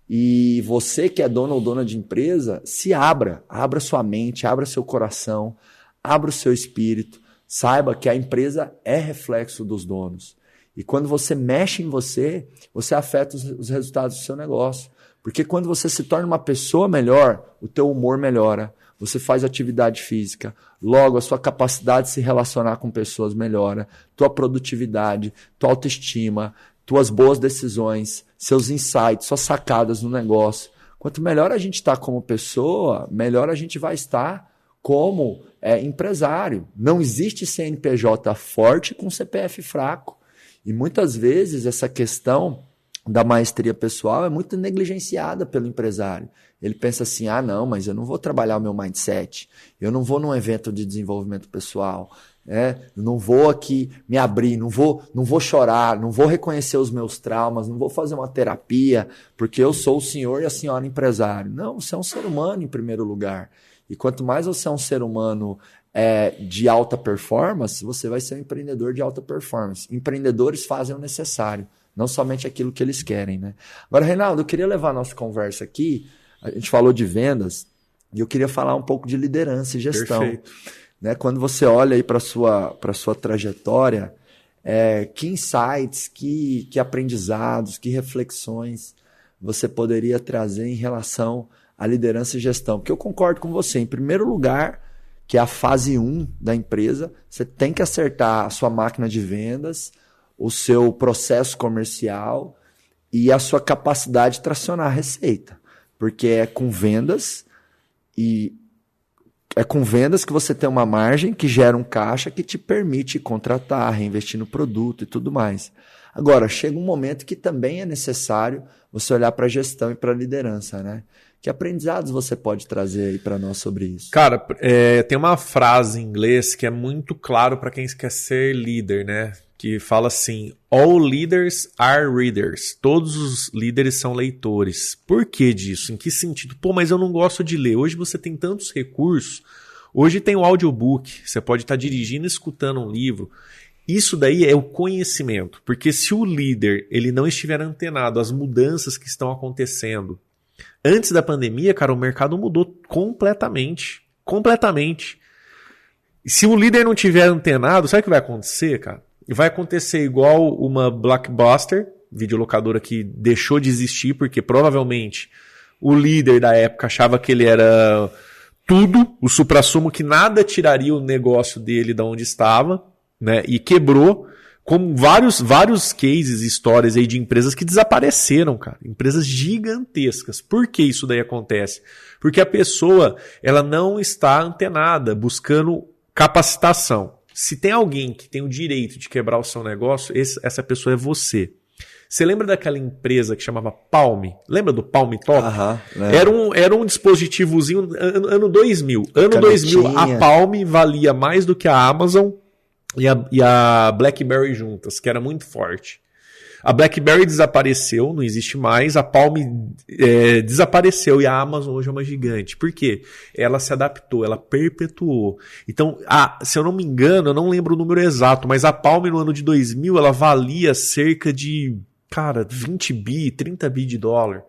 E você que é dono ou dona de empresa, se abra sua mente, abra seu coração, abra o seu espírito. Saiba que a empresa é reflexo dos donos. E quando você mexe em você, você afeta os resultados do seu negócio. Porque quando você se torna uma pessoa melhor, o teu humor melhora. Você faz atividade física. Logo, a sua capacidade de se relacionar com pessoas melhora. Tua produtividade, tua autoestima, tuas boas decisões, seus insights, suas sacadas no negócio. Quanto melhor a gente está como pessoa, melhor a gente vai estar como empresário. Não existe CNPJ forte com CPF fraco. E muitas vezes essa questão da maestria pessoal é muito negligenciada pelo empresário. Ele pensa assim, não, mas eu não vou trabalhar o meu mindset, eu não vou num evento de desenvolvimento pessoal, eu não vou aqui me abrir, não vou chorar, não vou reconhecer os meus traumas, não vou fazer uma terapia, porque eu sou o senhor e a senhora empresário. Não, você é um ser humano em primeiro lugar. E quanto mais você é um ser humano de alta performance, você vai ser um empreendedor de alta performance. Empreendedores fazem o necessário, não somente aquilo que eles querem, né? Agora, Reinaldo, eu queria levar a nossa conversa aqui, a gente falou de vendas, e eu queria falar um pouco de liderança e gestão. Perfeito. Né? Quando você olha aí para a sua trajetória, que insights, que aprendizados, que reflexões você poderia trazer em relação a liderança e gestão? Porque eu concordo com você. Em primeiro lugar, que é a fase 1 da empresa, você tem que acertar a sua máquina de vendas, o seu processo comercial e a sua capacidade de tracionar a receita. Porque é com vendas que você tem uma margem que gera um caixa que te permite contratar, reinvestir no produto e tudo mais. Agora, chega um momento que também é necessário você olhar para a gestão e para a liderança, né? Que aprendizados você pode trazer aí para nós sobre isso? Cara, tem uma frase em inglês que é muito claro para quem quer ser líder, né? Que fala assim, all leaders are readers. Todos os líderes são leitores. Por que disso? Em que sentido? Pô, mas eu não gosto de ler. Hoje você tem tantos recursos. Hoje tem o audiobook. Você pode estar dirigindo e escutando um livro. Isso daí é o conhecimento. Porque se o líder ele não estiver antenado às mudanças que estão acontecendo, antes da pandemia, cara, o mercado mudou completamente. Completamente. E se o líder não tiver antenado, sabe o que vai acontecer, cara? Vai acontecer igual uma Blockbuster, videolocadora que deixou de existir, porque provavelmente o líder da época achava que ele era tudo, o suprassumo que nada tiraria o negócio dele de onde estava, né? E quebrou, como vários cases, histórias aí de empresas que desapareceram, cara. Empresas gigantescas. Por que isso daí acontece? Porque a pessoa ela não está antenada, buscando capacitação. Se tem alguém que tem o direito de quebrar o seu negócio, essa pessoa é você. Você lembra daquela empresa que chamava Palm? Lembra do Palm Top? Lembro. Era um dispositivozinho ano 2000. Ano 2000, a Palm valia mais do que a Amazon e a BlackBerry juntas, que era muito forte. A BlackBerry desapareceu, não existe mais, a Palm desapareceu e a Amazon hoje é uma gigante. Por quê? Ela se adaptou, ela perpetuou. Então, se eu não me engano, eu não lembro o número exato, mas a Palm no ano de 2000, ela valia cerca de, 20 bi, 30 bi de dólar.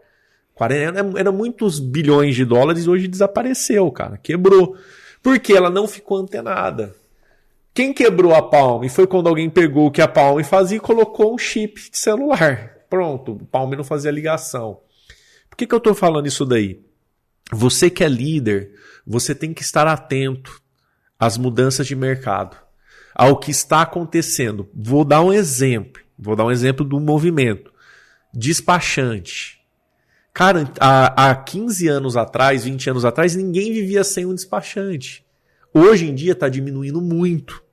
Era muitos bilhões de dólares e hoje desapareceu, cara, quebrou. Porque ela não ficou antenada. Quem quebrou a Palm foi quando alguém pegou o que a Palm fazia e colocou um chip de celular. Pronto, o Palm não fazia ligação. Por que eu estou falando isso daí? Você que é líder, você tem que estar atento às mudanças de mercado, ao que está acontecendo. Vou dar um exemplo do movimento. Despachante. Cara, há 15 anos atrás, 20 anos atrás, ninguém vivia sem um despachante. Hoje em dia está diminuindo muito.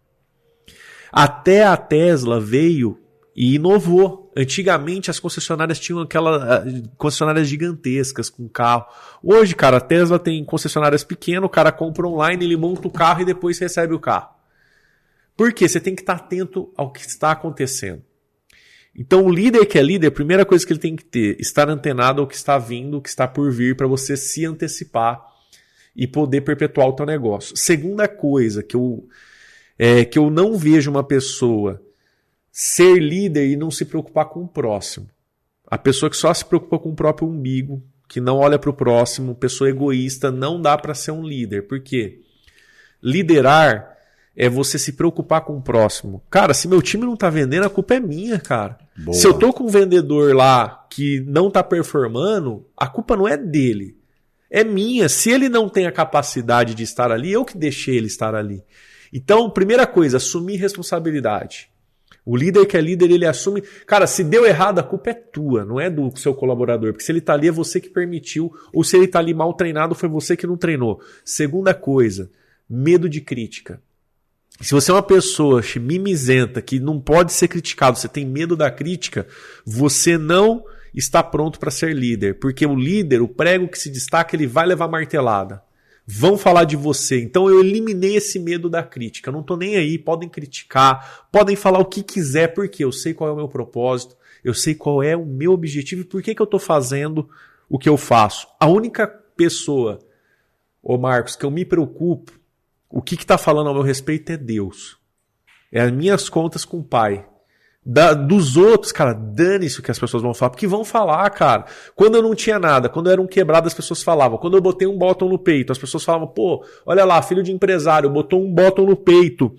Até a Tesla veio e inovou. Antigamente as concessionárias tinham concessionárias gigantescas com carro. Hoje, cara, a Tesla tem concessionárias pequenas, o cara compra online, ele monta o carro e depois recebe o carro. Por quê? Você tem que estar atento ao que está acontecendo. Então o líder que é líder, a primeira coisa que ele tem que ter, estar antenado ao que está vindo, ao que está por vir, para você se antecipar e poder perpetuar o teu negócio. Segunda coisa que eu não vejo uma pessoa ser líder e não se preocupar com o próximo. A pessoa que só se preocupa com o próprio umbigo, que não olha para o próximo, pessoa egoísta, não dá para ser um líder. Por quê? Liderar é você se preocupar com o próximo. Cara, se meu time não tá vendendo, a culpa é minha, cara. Boa. Se eu tô com um vendedor lá que não tá performando, a culpa não é dele. É minha. Se ele não tem a capacidade de estar ali, eu que deixei ele estar ali. Então, primeira coisa, assumir responsabilidade. O líder que é líder, ele assume... Cara, se deu errado, a culpa é tua, não é do seu colaborador. Porque se ele tá ali, é você que permitiu. Ou se ele tá ali mal treinado, foi você que não treinou. Segunda coisa, medo de crítica. Se você é uma pessoa mimizenta, que não pode ser criticado, você tem medo da crítica, você não está pronto para ser líder. Porque o líder, o prego que se destaca, ele vai levar martelada. Vão falar de você. Então eu eliminei esse medo da crítica. Eu não estou nem aí, podem criticar, podem falar o que quiser, porque eu sei qual é o meu propósito, eu sei qual é o meu objetivo e por que eu estou fazendo o que eu faço. A única pessoa, ô Marcos, que eu me preocupo, o que está falando ao meu respeito é Deus. É as minhas contas com o Pai. Dos outros, cara, dane-se o que as pessoas vão falar, porque vão falar, cara. Quando eu não tinha nada, quando eu era um quebrado, as pessoas falavam. Quando eu botei um bottom no peito, as pessoas falavam, pô, olha lá, filho de empresário, botou um bottom no peito.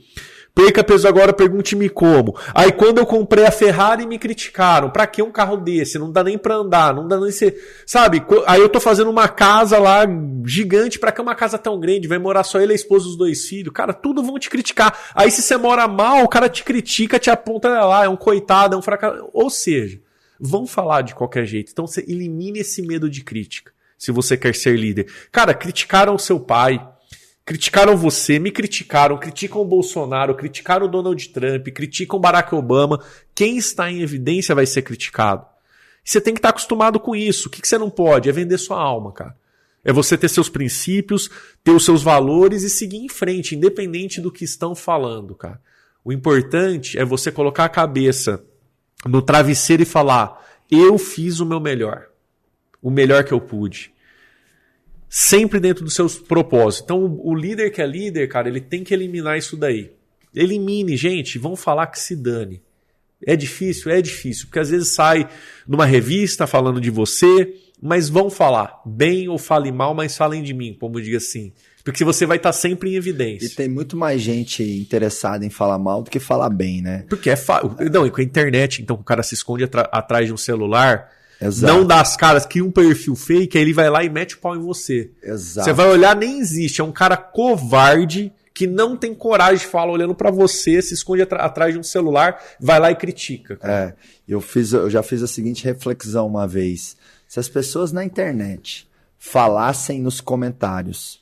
Perca peso agora, pergunte-me como. Aí quando eu comprei a Ferrari, me criticaram. Pra que um carro desse? Não dá nem pra andar, não dá nem ser... Sabe? Aí eu tô fazendo uma casa lá gigante, pra que uma casa tão grande? Vai morar só ele, a esposa e os 2 filhos? Cara, tudo vão te criticar. Aí se você mora mal, o cara te critica, te aponta lá, é um coitado, é um fracasso. Ou seja, vão falar de qualquer jeito. Então você elimine esse medo de crítica, se você quer ser líder. Cara, criticaram o seu pai, criticaram você, me criticaram, criticam o Bolsonaro, criticaram o Donald Trump, criticam o Barack Obama. Quem está em evidência vai ser criticado. Você tem que estar acostumado com isso. O que você não pode? É vender sua alma, cara. É você ter seus princípios, ter os seus valores e seguir em frente, independente do que estão falando, cara. O importante é você colocar a cabeça no travesseiro e falar, eu fiz o meu melhor. O melhor que eu pude. Sempre dentro dos seus propósitos. Então, o líder que é líder, cara, ele tem que eliminar isso daí. Elimine, gente, vão falar que se dane. É difícil, porque às vezes sai numa revista falando de você, mas vão falar bem ou fale mal, mas falem de mim, como eu digo assim. Porque você vai estar sempre em evidência. E tem muito mais gente interessada em falar mal do que falar bem, né? Porque não, e com a internet, então o cara se esconde atrás de um celular... Exato. Não dá as caras, cria um perfil fake, aí ele vai lá e mete o pau em você. Exato. Você vai olhar, nem existe. É um cara covarde que não tem coragem de falar olhando pra você, se esconde atrás de um celular, vai lá e critica. Cara. Eu já fiz a seguinte reflexão uma vez. Se as pessoas na internet falassem nos comentários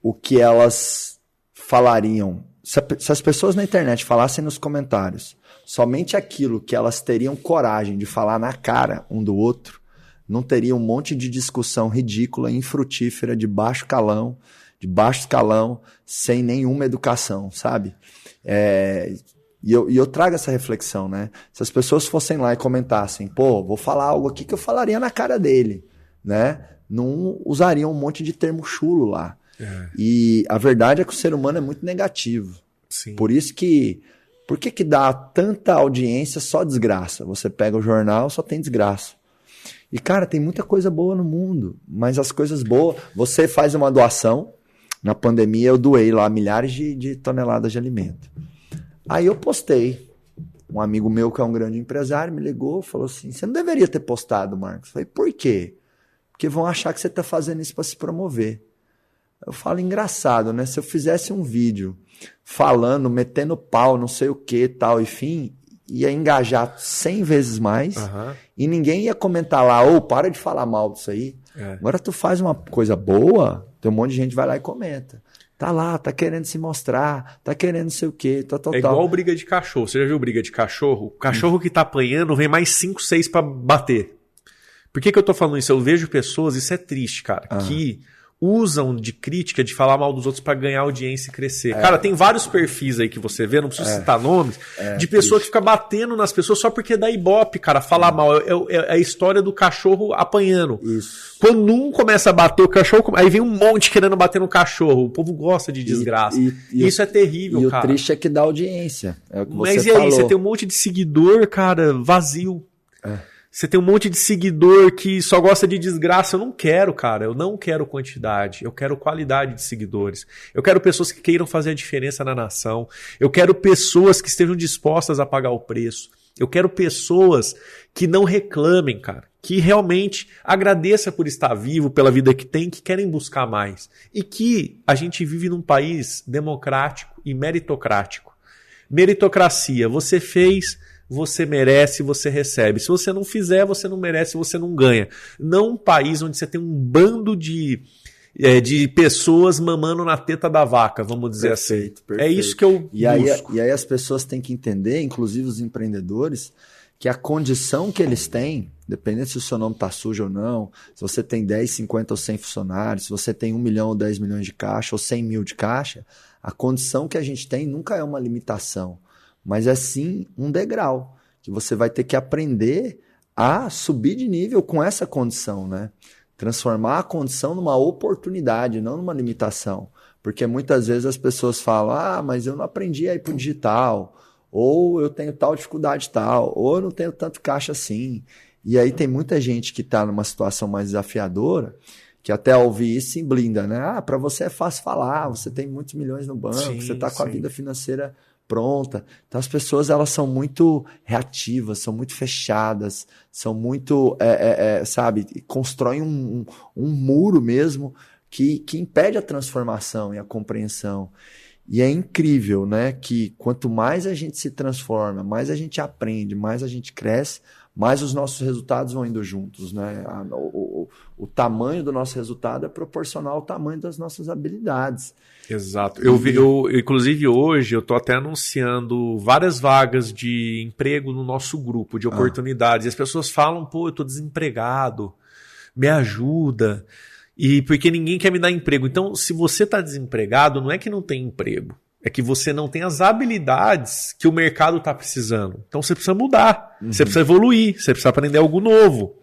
o que elas falariam, se as pessoas na internet falassem nos comentários somente aquilo que elas teriam coragem de falar na cara um do outro, não teria um monte de discussão ridícula, infrutífera, de baixo escalão, sem nenhuma educação, sabe? E eu trago essa reflexão, né? Se as pessoas fossem lá e comentassem, pô, vou falar algo aqui que eu falaria na cara dele, né? Não usariam um monte de termo chulo lá. E a verdade é que o ser humano é muito negativo. Sim. Por isso que... Por que dá tanta audiência só desgraça? Você pega o jornal, só tem desgraça. E, cara, tem muita coisa boa no mundo, mas as coisas boas... Você faz uma doação, na pandemia eu doei lá milhares de toneladas de alimento. Aí eu postei. Um amigo meu que é um grande empresário me ligou, falou assim, você não deveria ter postado, Marcos. Eu falei, por quê? Porque vão achar que você está fazendo isso para se promover. Eu falo, engraçado, né? Se eu fizesse um vídeo falando, metendo pau, não sei o que, tal, enfim, ia engajar 100 vezes mais e ninguém ia comentar lá, para de falar mal disso aí. Agora tu faz uma coisa boa, tem um monte de gente que vai lá e comenta. Tá lá, tá querendo se mostrar, tá querendo não sei o quê, tal. Igual briga de cachorro. Você já viu briga de cachorro? O cachorro que tá apanhando vem mais 5, 6 pra bater. Por que eu tô falando isso? Eu vejo pessoas, isso é triste, cara, que usam de crítica, de falar mal dos outros pra ganhar audiência e crescer. Cara, tem vários perfis aí que você vê, não preciso citar nomes, de pessoa que fica batendo nas pessoas só porque dá ibope, cara, falar mal. É a história do cachorro apanhando. Isso. Quando um começa a bater o cachorro, aí vem um monte querendo bater no cachorro. O povo gosta de desgraça. Isso é terrível, cara. E o triste é que dá audiência. É o que Mas você e aí, falou. você tem um monte de seguidor, cara, vazio. Você tem um monte de seguidor que só gosta de desgraça. Eu não quero, cara. Eu não quero quantidade. Eu quero qualidade de seguidores. Eu quero pessoas que queiram fazer a diferença na nação. Eu quero pessoas que estejam dispostas a pagar o preço. Eu quero pessoas que não reclamem, cara. Que realmente agradeça por estar vivo, pela vida que tem, que querem buscar mais. E que a gente vive num país democrático e meritocrático. Meritocracia. Você fez... Você merece, você recebe. Se você não fizer, você não merece, você não ganha. Não um país onde você tem um bando de pessoas mamando na teta da vaca, vamos dizer assim. Perfeito. É isso que eu busco. E aí as pessoas têm que entender, inclusive os empreendedores, que a condição que eles têm, dependendo se o seu nome está sujo ou não, se você tem 10, 50 ou 100 funcionários, se você tem 1 milhão ou 10 milhões de caixa ou 100 mil de caixa, a condição que a gente tem nunca é uma limitação. Mas é sim um degrau, que você vai ter que aprender a subir de nível com essa condição, né? Transformar a condição numa oportunidade, não numa limitação. Porque muitas vezes as pessoas falam, mas eu não aprendi a ir para o digital, ou eu tenho tal dificuldade tal, ou eu não tenho tanto caixa assim. E aí tem muita gente que está numa situação mais desafiadora, que até ao ouvir isso se blinda, né? Para você é fácil falar, você tem muitos milhões no banco, você está com a vida financeira pronta. Então as pessoas, elas são muito reativas, são muito fechadas, são muito, sabe, constroem um muro mesmo que impede a transformação e a compreensão. E é incrível, né, que quanto mais a gente se transforma, mais a gente aprende, mais a gente cresce, mais os nossos resultados vão indo juntos, né? O tamanho do nosso resultado é proporcional ao tamanho das nossas habilidades. Exato. Inclusive hoje eu estou até anunciando várias vagas de emprego no nosso grupo de oportunidades. E as pessoas falam, eu estou desempregado, me ajuda. E porque ninguém quer me dar emprego. Então, se você está desempregado, não é que não tem emprego. É que você não tem as habilidades que o mercado está precisando. Então você precisa mudar, você precisa evoluir, você precisa aprender algo novo.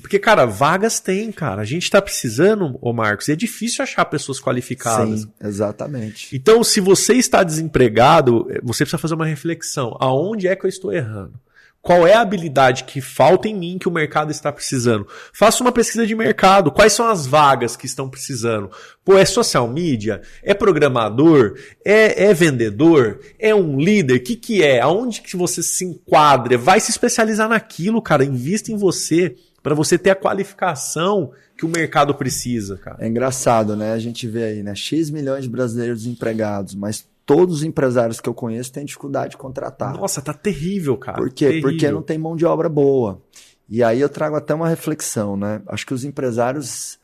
Porque, cara, vagas tem, cara. A gente está precisando, Marcos, e é difícil achar pessoas qualificadas. Sim, exatamente. Então, se você está desempregado, você precisa fazer uma reflexão. Aonde é que eu estou errando? Qual é a habilidade que falta em mim que o mercado está precisando? Faça uma pesquisa de mercado. Quais são as vagas que estão precisando? É social media? É programador? É vendedor? É um líder? O que é? Aonde que você se enquadra? Vai se especializar naquilo, cara. Invista em você para você ter a qualificação que o mercado precisa, cara. É engraçado, né? A gente vê aí, né? X milhões de brasileiros desempregados, mas todos os empresários que eu conheço têm dificuldade de contratar. Nossa, tá terrível, cara. Por quê? Terrível. Porque não tem mão de obra boa. E aí eu trago até uma reflexão, né? Acho que os empresários,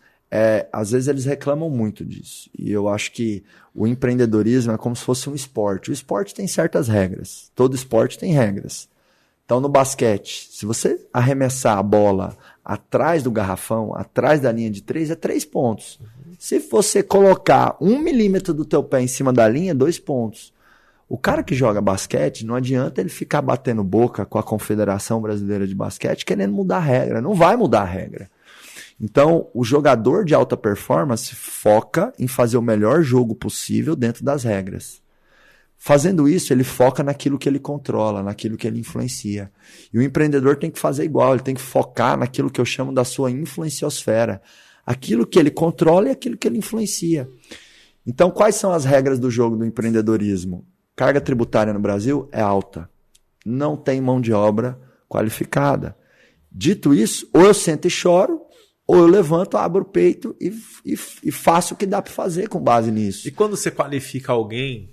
às vezes eles reclamam muito disso. E eu acho que o empreendedorismo é como se fosse um esporte. O esporte tem certas regras. Todo esporte tem regras. Então, no basquete, se você arremessar a bola atrás do garrafão, atrás da linha de 3, é 3 pontos. Se você colocar 1 milímetro do teu pé em cima da linha, 2 pontos. O cara que joga basquete, não adianta ele ficar batendo boca com a Confederação Brasileira de Basquete querendo mudar a regra. Não vai mudar a regra. Então, o jogador de alta performance foca em fazer o melhor jogo possível dentro das regras. Fazendo isso, ele foca naquilo que ele controla, naquilo que ele influencia. E o empreendedor tem que fazer igual, ele tem que focar naquilo que eu chamo da sua influenciosfera. Aquilo que ele controla e aquilo que ele influencia. Então, quais são as regras do jogo do empreendedorismo? Carga tributária no Brasil é alta. Não tem mão de obra qualificada. Dito isso, ou eu sento e choro, ou eu levanto, abro o peito e faço o que dá para fazer com base nisso. E quando você qualifica alguém,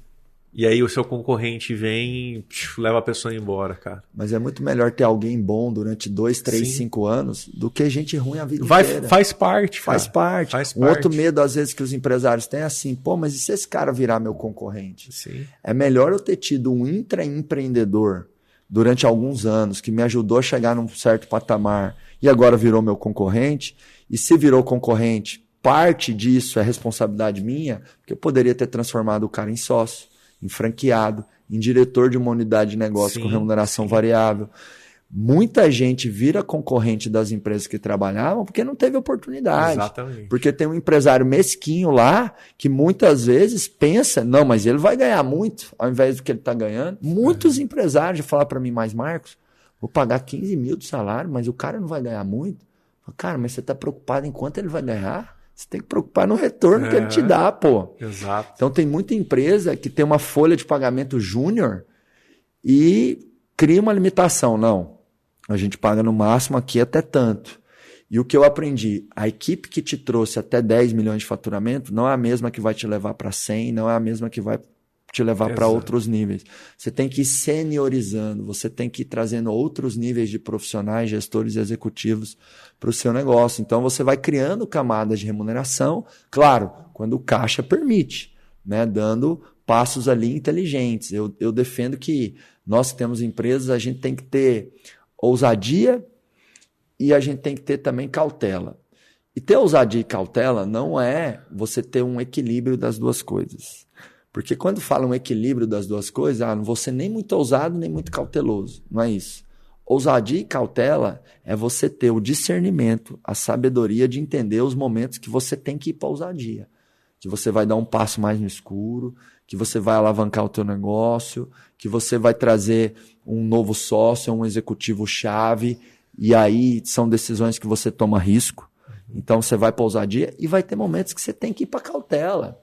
e aí o seu concorrente vem e leva a pessoa embora, cara? Mas é muito melhor ter alguém bom durante 2, 3, 5 anos do que gente ruim a vida inteira. Faz parte, cara. Faz parte. Um outro medo, às vezes, que os empresários têm é assim, pô, mas e se esse cara virar meu concorrente? Sim. É melhor eu ter tido um intraempreendedor durante alguns anos que me ajudou a chegar num certo patamar e agora virou meu concorrente, e se virou concorrente, parte disso é responsabilidade minha, porque eu poderia ter transformado o cara em sócio, em franqueado, em diretor de uma unidade de negócio com remuneração variável. Muita gente vira concorrente das empresas que trabalhavam porque não teve oportunidade. Exatamente. Porque tem um empresário mesquinho lá que muitas vezes pensa, não, mas ele vai ganhar muito ao invés do que ele está ganhando. Muitos empresários já falaram para mim, mas Marcos, vou pagar 15 mil de salário, mas o cara não vai ganhar muito. Cara, mas você está preocupado em quanto ele vai ganhar? Você tem que preocupar no retorno que ele te dá, pô. Exato. Então tem muita empresa que tem uma folha de pagamento júnior e cria uma limitação. Não, a gente paga no máximo aqui até tanto. E o que eu aprendi, a equipe que te trouxe até 10 milhões de faturamento não é a mesma que vai te levar para 100, não é a mesma que vai te levar para outros níveis. Você tem que ir seniorizando, você tem que ir trazendo outros níveis de profissionais, gestores e executivos para o seu negócio. Então você vai criando camadas de remuneração, claro, quando o caixa permite, né? Dando passos ali inteligentes. Eu defendo que nós que temos empresas, a gente tem que ter ousadia e a gente tem que ter também cautela. E ter ousadia e cautela não é você ter um equilíbrio das duas coisas. Porque quando fala um equilíbrio das duas coisas, não vou ser nem muito ousado, nem muito cauteloso. Não é isso. Ousadia e cautela é você ter o discernimento, a sabedoria de entender os momentos que você tem que ir para a ousadia. Que você vai dar um passo mais no escuro, que você vai alavancar o teu negócio, que você vai trazer um novo sócio, um executivo-chave, e aí são decisões que você toma risco. Então você vai para a ousadia e vai ter momentos que você tem que ir para a cautela.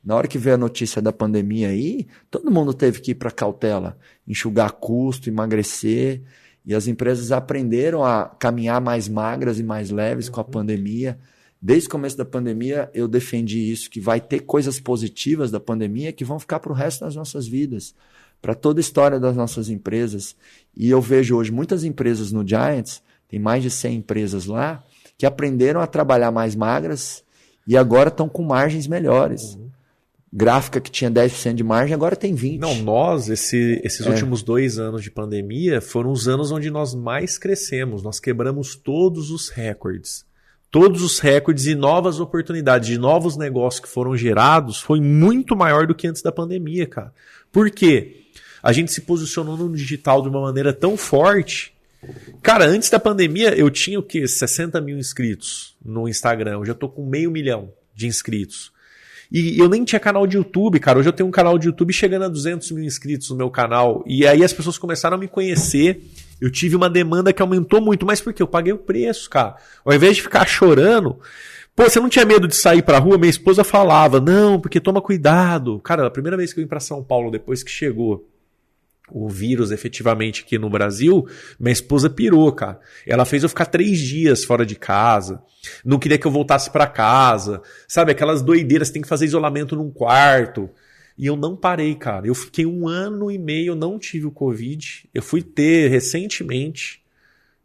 Na hora que veio a notícia da pandemia aí, todo mundo teve que ir para cautela, enxugar custo, emagrecer, e as empresas aprenderam a caminhar mais magras e mais leves com a pandemia. Desde o começo da pandemia, eu defendi isso, que vai ter coisas positivas da pandemia que vão ficar para o resto das nossas vidas, para toda a história das nossas empresas. E eu vejo hoje muitas empresas no Giants, tem mais de 100 empresas lá, que aprenderam a trabalhar mais magras e agora estão com margens melhores. Gráfica que tinha 10% de margem, agora tem 20%. Não, esses últimos 2 anos de pandemia foram os anos onde nós mais crescemos. Nós quebramos todos os recordes. Todos os recordes e novas oportunidades de novos negócios que foram gerados foi muito maior do que antes da pandemia, cara. Por quê? A gente se posicionou no digital de uma maneira tão forte. Cara, antes da pandemia eu tinha o quê? 60 mil inscritos no Instagram. Hoje eu tô com 500 mil de inscritos. E eu nem tinha canal de YouTube, cara. Hoje eu tenho um canal de YouTube chegando a 200 mil inscritos no meu canal. E aí as pessoas começaram a me conhecer. Eu tive uma demanda que aumentou muito. Mas por quê? Eu paguei o preço, cara. Ao invés de ficar chorando... Pô, você não tinha medo de sair pra rua? Minha esposa falava, não, porque toma cuidado. Cara, a primeira vez que eu vim pra São Paulo, depois que chegou o vírus efetivamente aqui no Brasil, minha esposa pirou, cara. Ela fez eu ficar 3 dias fora de casa. Não queria que eu voltasse pra casa. Sabe, aquelas doideiras, tem que fazer isolamento num quarto. E eu não parei, cara. Eu fiquei 1 ano e meio, não tive o Covid. Eu fui ter recentemente.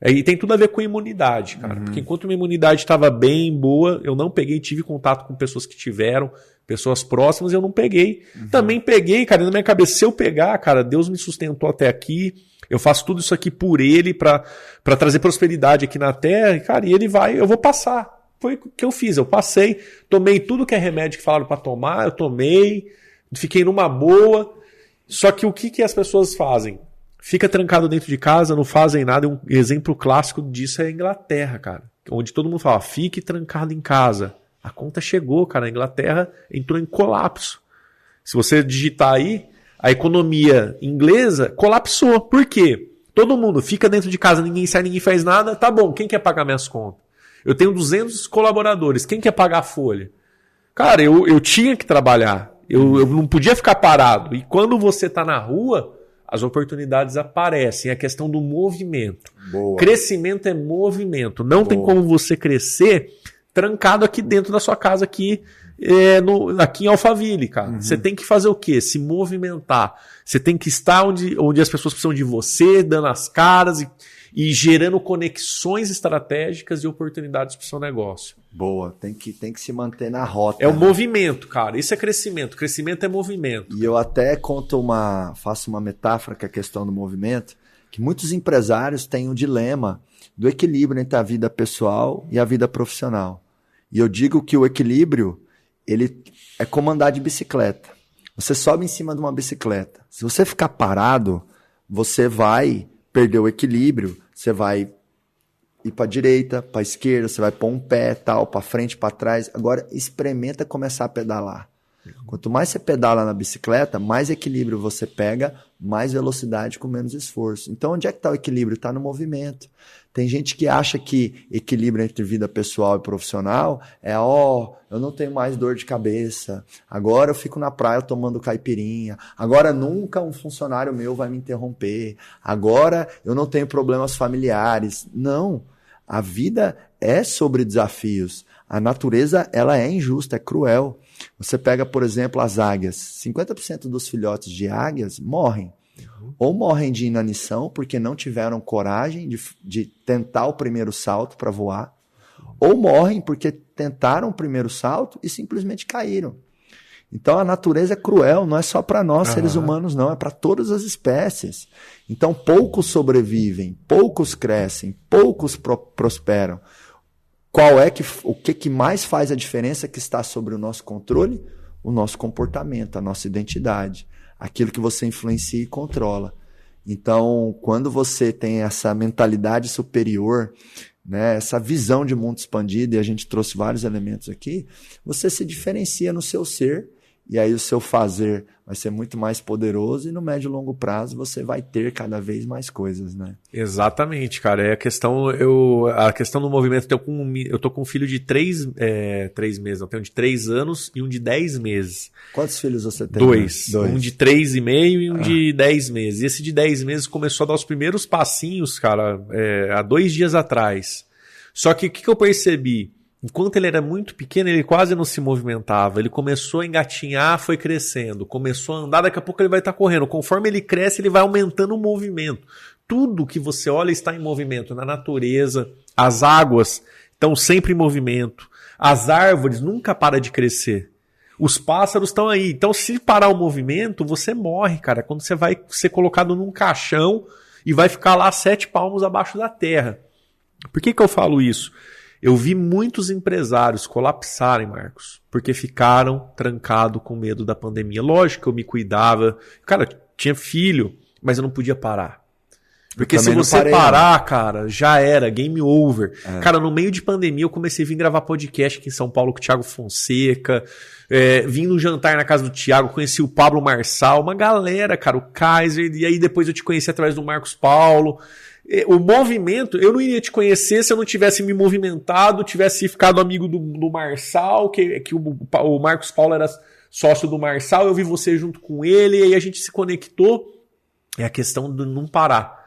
E tem tudo a ver com imunidade, cara. Porque enquanto minha imunidade estava bem, boa, eu não peguei, tive contato com pessoas que tiveram, pessoas próximas, eu não peguei. Também peguei, cara, na minha cabeça, se eu pegar, cara, Deus me sustentou até aqui, eu faço tudo isso aqui por Ele, pra trazer prosperidade aqui na Terra, e, cara, e Ele vai, eu vou passar. Foi o que eu fiz, eu passei, tomei tudo que é remédio que falaram pra tomar, eu tomei, fiquei numa boa. Só que o que as pessoas fazem? Fica trancado dentro de casa, não fazem nada. Um exemplo clássico disso é a Inglaterra, cara. Onde todo mundo fala, fique trancado em casa. A conta chegou, cara. A Inglaterra entrou em colapso. Se você digitar aí, a economia inglesa colapsou. Por quê? Todo mundo fica dentro de casa, ninguém sai, ninguém faz nada. Tá bom, quem quer pagar minhas contas? Eu tenho 200 colaboradores, quem quer pagar a folha? Cara, eu tinha que trabalhar. Eu não podia ficar parado. E quando você tá na rua, as oportunidades aparecem. É a questão do movimento. Boa. Crescimento é movimento. Não tem como você crescer trancado aqui dentro da sua casa, aqui em Alphaville, cara. Você tem que fazer o quê? Se movimentar. Você tem que estar onde as pessoas precisam de você, dando as caras e gerando conexões estratégicas e oportunidades para o seu negócio. Boa, tem que se manter na rota. É o movimento, cara. Isso é crescimento. Crescimento é movimento. E eu até faço uma metáfora com a questão do movimento, que muitos empresários têm o dilema do equilíbrio entre a vida pessoal e a vida profissional. E eu digo que o equilíbrio, ele é como andar de bicicleta. Você sobe em cima de uma bicicleta. Se você ficar parado, você vai perder o equilíbrio, você vai ir para a direita, para a esquerda, você vai pôr um pé, tal, para frente, para trás. Agora, experimenta começar a pedalar. Quanto mais você pedala na bicicleta, mais equilíbrio você pega, mais velocidade com menos esforço. Então, onde é que está o equilíbrio? Está no movimento. Tem gente que acha que equilíbrio entre vida pessoal e profissional é, eu não tenho mais dor de cabeça, agora eu fico na praia tomando caipirinha, agora nunca um funcionário meu vai me interromper, agora eu não tenho problemas familiares. Não, a vida é sobre desafios. A natureza, ela é injusta, é cruel. Você pega, por exemplo, as águias. 50% dos filhotes de águias morrem. Ou morrem de inanição, porque não tiveram coragem de tentar o primeiro salto para voar. Ou morrem porque tentaram o primeiro salto e simplesmente caíram. Então a natureza é cruel, não é só para nós, seres humanos, não. É para todas as espécies. Então poucos sobrevivem, poucos crescem, poucos prosperam. O que mais faz a diferença que está sobre o nosso controle? O nosso comportamento, a nossa identidade. Aquilo que você influencia e controla. Então, quando você tem essa mentalidade superior, né, essa visão de mundo expandido, e a gente trouxe vários elementos aqui, você se diferencia no seu ser, e aí o seu fazer vai ser muito mais poderoso, e no médio e longo prazo você vai ter cada vez mais coisas, né? Exatamente, cara. É a questão do movimento. Eu tô com um filho de 3 meses, eu tenho um de 3 anos e um de 10 meses. Quantos filhos você tem? Dois. Um de 3,5 e um de 10 meses. E esse de 10 meses começou a dar os primeiros passinhos, cara, há 2 dias atrás. Só que o que eu percebi? Enquanto ele era muito pequeno, ele quase não se movimentava. Ele começou a engatinhar, foi crescendo. Começou a andar, daqui a pouco ele vai estar correndo. Conforme ele cresce, ele vai aumentando o movimento. Tudo que você olha está em movimento. Na natureza, as águas estão sempre em movimento. As árvores nunca param de crescer. Os pássaros estão aí. Então, se parar o movimento, você morre, cara. Quando você vai ser colocado num caixão e vai ficar lá 7 palmos abaixo da terra. Por que eu falo isso? Eu vi muitos empresários colapsarem, Marcos, porque ficaram trancados com medo da pandemia. Lógico que eu me cuidava. Cara, tinha filho, mas eu não podia parar. Porque se você parar, cara, já era, game over. Cara, no meio de pandemia eu comecei a vir gravar podcast aqui em São Paulo com o Thiago Fonseca. Vim no jantar na casa do Thiago, conheci o Pablo Marçal, uma galera, cara, o Kaiser. E aí depois eu te conheci através do Marcos Paulo. O movimento, eu não iria te conhecer se eu não tivesse me movimentado, tivesse ficado amigo do Marçal, que o Marcos Paulo era sócio do Marçal, eu vi você junto com ele, e aí a gente se conectou. É a questão de não parar.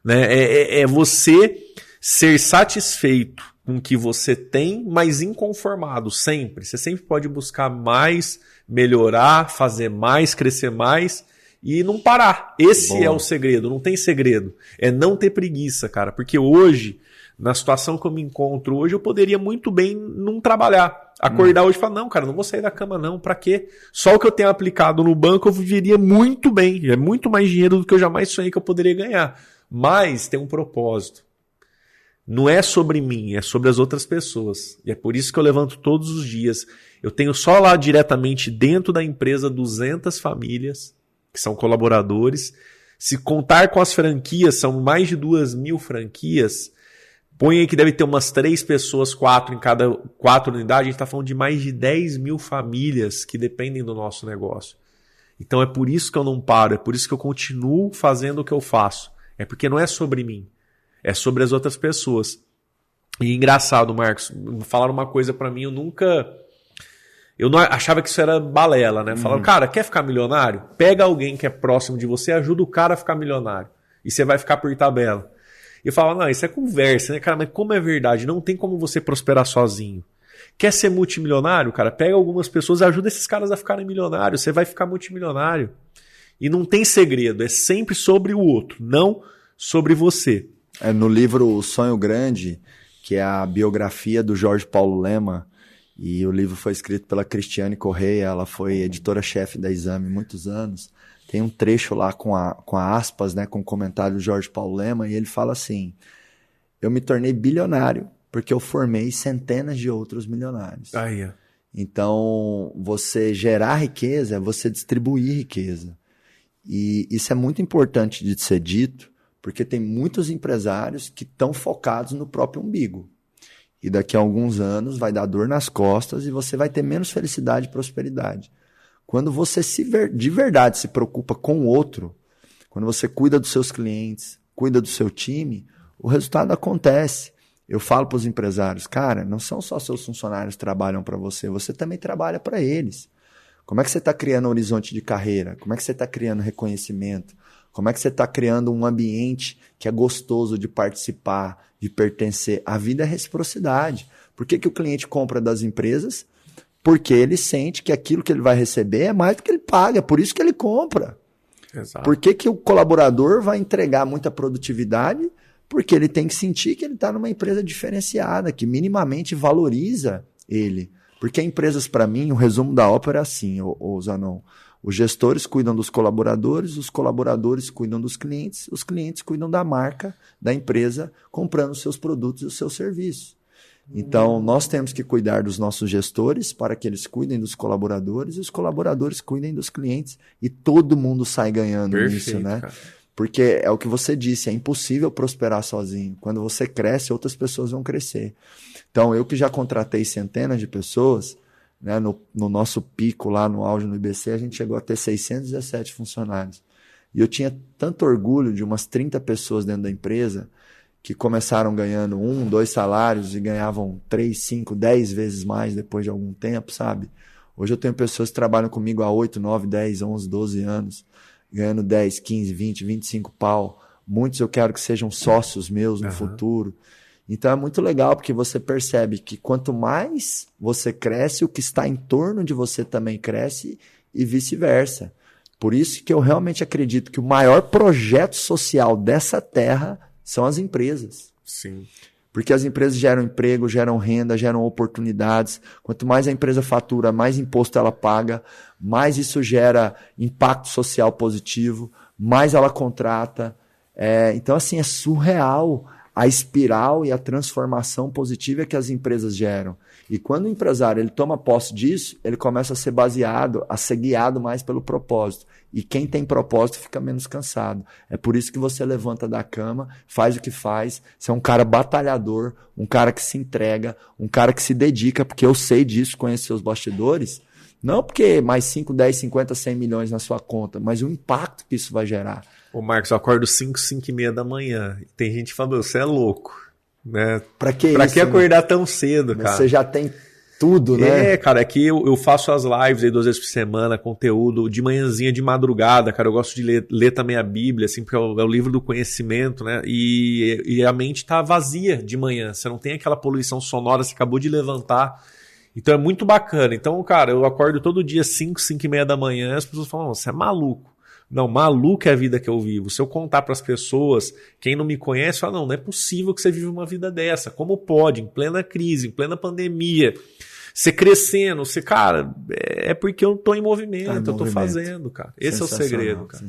Né? É você ser satisfeito com o que você tem, mas inconformado, sempre. Você sempre pode buscar mais, melhorar, fazer mais, crescer mais. e não parar. Esse Boa. é o segredo, não tem segredo. É não ter preguiça, cara. Porque hoje, na situação que eu me encontro hoje, eu poderia muito bem não trabalhar. Acordar hoje e falar, não, cara, não vou sair da cama não, pra quê? Só o que eu tenho aplicado no banco eu viveria muito bem. É muito mais dinheiro do que eu jamais sonhei que eu poderia ganhar. Mas tem um propósito. Não é sobre mim, é sobre as outras pessoas. E é por isso que eu levanto todos os dias. Eu tenho só lá diretamente dentro da empresa 200 famílias, que são colaboradores. Se contar com as franquias, são mais de 2.000 franquias. Põe aí que deve ter umas 3 pessoas, 4 em cada 4 unidades. A gente está falando de mais de 10.000 famílias que dependem do nosso negócio. Então é por isso que eu não paro, é por isso que eu continuo fazendo o que eu faço. É porque não é sobre mim, é sobre as outras pessoas. E engraçado, Marcos, falaram uma coisa para mim, eu não achava que isso era balela, né? Falaram, cara, quer ficar milionário? Pega alguém que é próximo de você, ajuda o cara a ficar milionário. E você vai ficar por tabela. E eu falava, não, isso é conversa, né, cara? Mas como é verdade? Não tem como você prosperar sozinho. Quer ser multimilionário, cara? Pega algumas pessoas e ajuda esses caras a ficarem milionários. Você vai ficar multimilionário. E não tem segredo, é sempre sobre o outro, não sobre você. No livro O Sonho Grande, que é a biografia do Jorge Paulo Lema, e o livro foi escrito pela Cristiane Correia, ela foi editora-chefe da Exame muitos anos. Tem um trecho lá com aspas, né, com o comentário do Jorge Paulo Lema, e ele fala assim: eu me tornei bilionário porque eu formei centenas de outros milionários. Então, você gerar riqueza é você distribuir riqueza. E isso é muito importante de ser dito, porque tem muitos empresários que estão focados no próprio umbigo. E daqui a alguns anos vai dar dor nas costas e você vai ter menos felicidade e prosperidade. Quando você de verdade se preocupa com o outro, quando você cuida dos seus clientes, cuida do seu time, o resultado acontece. Eu falo para os empresários, cara, não são só seus funcionários que trabalham para você, você também trabalha para eles. Como é que você está criando um horizonte de carreira? Como é que você está criando reconhecimento? Como é que você está criando um ambiente que é gostoso de participar, de pertencer? A vida é reciprocidade. Por que o cliente compra das empresas? Porque ele sente que aquilo que ele vai receber é mais do que ele paga, por isso que ele compra. Exato. Por que o colaborador vai entregar muita produtividade? Porque ele tem que sentir que ele está numa empresa diferenciada, que minimamente valoriza ele. Porque empresas, para mim, o resumo da ópera é assim, ô Zanon. Os gestores cuidam dos colaboradores, os colaboradores cuidam dos clientes, os clientes cuidam da marca, da empresa, comprando os seus produtos e os seus serviços. Então, nós temos que cuidar dos nossos gestores para que eles cuidem dos colaboradores e os colaboradores cuidem dos clientes. E todo mundo sai ganhando nisso, né? Cara. Porque é o que você disse, é impossível prosperar sozinho. Quando você cresce, outras pessoas vão crescer. Então, eu que já contratei centenas de pessoas, né, no nosso pico lá no auge no IBC, a gente chegou a ter 617 funcionários. E eu tinha tanto orgulho de umas 30 pessoas dentro da empresa que começaram ganhando 1, 2 salários e ganhavam 3, 5, 10 vezes mais depois de algum tempo, sabe? Hoje eu tenho pessoas que trabalham comigo há 8, 9, 10, 11, 12 anos, ganhando 10, 15, 20, 25 pau. Muitos eu quero que sejam sócios meus no futuro. Então é muito legal porque você percebe que quanto mais você cresce, o que está em torno de você também cresce e vice-versa. Por isso que eu realmente acredito que o maior projeto social dessa terra são as empresas. Sim. Porque as empresas geram emprego, geram renda, geram oportunidades. Quanto mais a empresa fatura, mais imposto ela paga, mais isso gera impacto social positivo, mais ela contrata. Então, assim, é surreal a espiral e a transformação positiva que as empresas geram. E quando o empresário ele toma posse disso, ele começa a ser baseado, a ser guiado mais pelo propósito. E quem tem propósito fica menos cansado. É por isso que você levanta da cama, faz o que faz, você é um cara batalhador, um cara que se entrega, um cara que se dedica, porque eu sei disso, conheço seus bastidores. Não porque mais 5, 10, 50, 100 milhões na sua conta, mas o impacto que isso vai gerar. Ô Marcos, eu acordo 5, 5 e meia da manhã. Tem gente falando, você é louco. Né? Pra que acordar tão cedo, cara? Você já tem tudo, né? Cara, aqui eu faço as lives aí 2 vezes por semana, conteúdo de manhãzinha, de madrugada, cara. Eu gosto de ler também a Bíblia, assim, porque é o livro do conhecimento, né? E a mente tá vazia de manhã. Você não tem aquela poluição sonora, você acabou de levantar. Então é muito bacana. Então, cara, eu acordo todo dia 5, 5 e meia da manhã, as pessoas falam, você é maluco. Não, maluco é a vida que eu vivo. Se eu contar para as pessoas, quem não me conhece, fala, não é possível que você vive uma vida dessa. Como pode? Em plena crise, em plena pandemia, você crescendo, cara, é porque eu tô em movimento, eu tô fazendo, cara. Esse é o segredo, cara.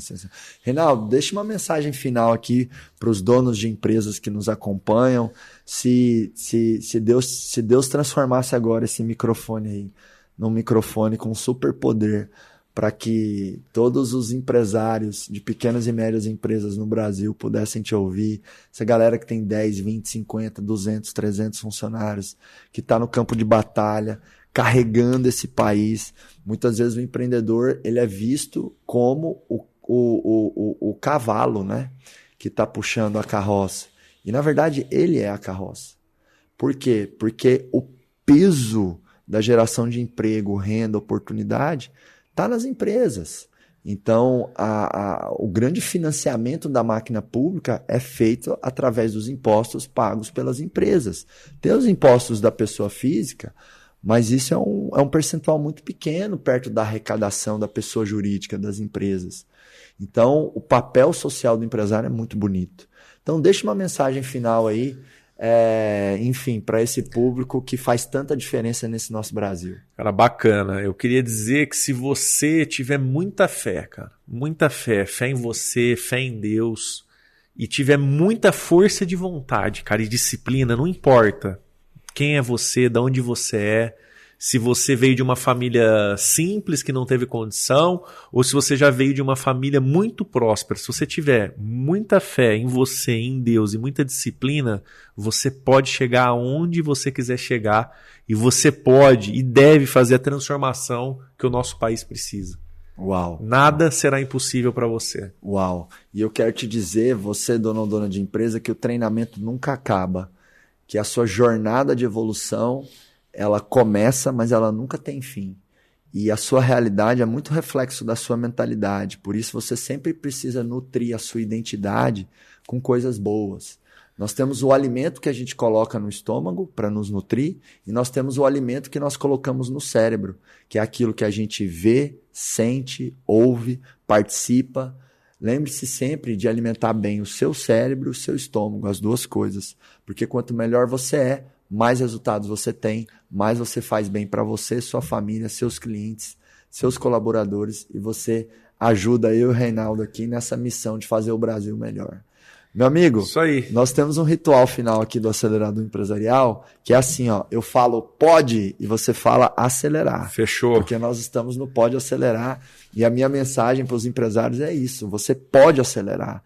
Reinaldo, deixa uma mensagem final aqui para os donos de empresas que nos acompanham. Se Deus transformasse agora esse microfone aí num microfone com superpoder para que todos os empresários de pequenas e médias empresas no Brasil pudessem te ouvir, essa galera que tem 10, 20, 50, 200, 300 funcionários, que está no campo de batalha, carregando esse país. Muitas vezes o empreendedor ele é visto como o cavalo, né, que está puxando a carroça. E, na verdade, ele é a carroça. Por quê? Porque o peso da geração de emprego, renda, oportunidade está nas empresas. Então, o grande financiamento da máquina pública é feito através dos impostos pagos pelas empresas. Tem os impostos da pessoa física, mas isso é um percentual muito pequeno perto da arrecadação da pessoa jurídica das empresas. Então, o papel social do empresário é muito bonito. Então, deixa uma mensagem final aí, enfim, para esse público que faz tanta diferença nesse nosso Brasil. Cara, bacana. Eu queria dizer que se você tiver muita fé, cara, muita fé em você, fé em Deus, e tiver muita força de vontade, cara, e disciplina, não importa quem é você, de onde você é, se você veio de uma família simples que não teve condição, ou se você já veio de uma família muito próspera. Se você tiver muita fé em você, em Deus e muita disciplina, você pode chegar aonde você quiser chegar e você pode e deve fazer a transformação que o nosso país precisa. Uau! Nada será impossível para você. Uau! E eu quero te dizer, você, dono ou dona de empresa, que o treinamento nunca acaba, que a sua jornada de evolução ela começa, mas ela nunca tem fim. E a sua realidade é muito reflexo da sua mentalidade. Por isso você sempre precisa nutrir a sua identidade com coisas boas. Nós temos o alimento que a gente coloca no estômago para nos nutrir e nós temos o alimento que nós colocamos no cérebro, que é aquilo que a gente vê, sente, ouve, participa. Lembre-se sempre de alimentar bem o seu cérebro e o seu estômago, as duas coisas. Porque quanto melhor você é, mais resultados você tem, mais você faz bem para você, sua família, seus clientes, seus colaboradores e você ajuda eu e o Reinaldo aqui nessa missão de fazer o Brasil melhor. Meu amigo, isso aí. Nós temos um ritual final aqui do Acelerador Empresarial, que é assim, ó, eu falo pode e você fala acelerar. Fechou. Porque nós estamos no pode acelerar e a minha mensagem para os empresários é isso, você pode acelerar.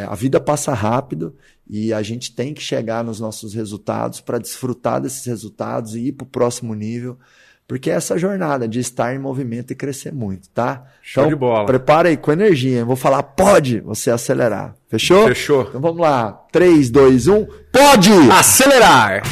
A vida passa rápido e a gente tem que chegar nos nossos resultados para desfrutar desses resultados e ir para o próximo nível, porque é essa jornada de estar em movimento e crescer muito, tá? Show de bola. Prepara aí com energia. Eu vou falar pode, você acelerar. Fechou? Fechou. Então vamos lá. 3, 2, 1. Pode! Acelerar!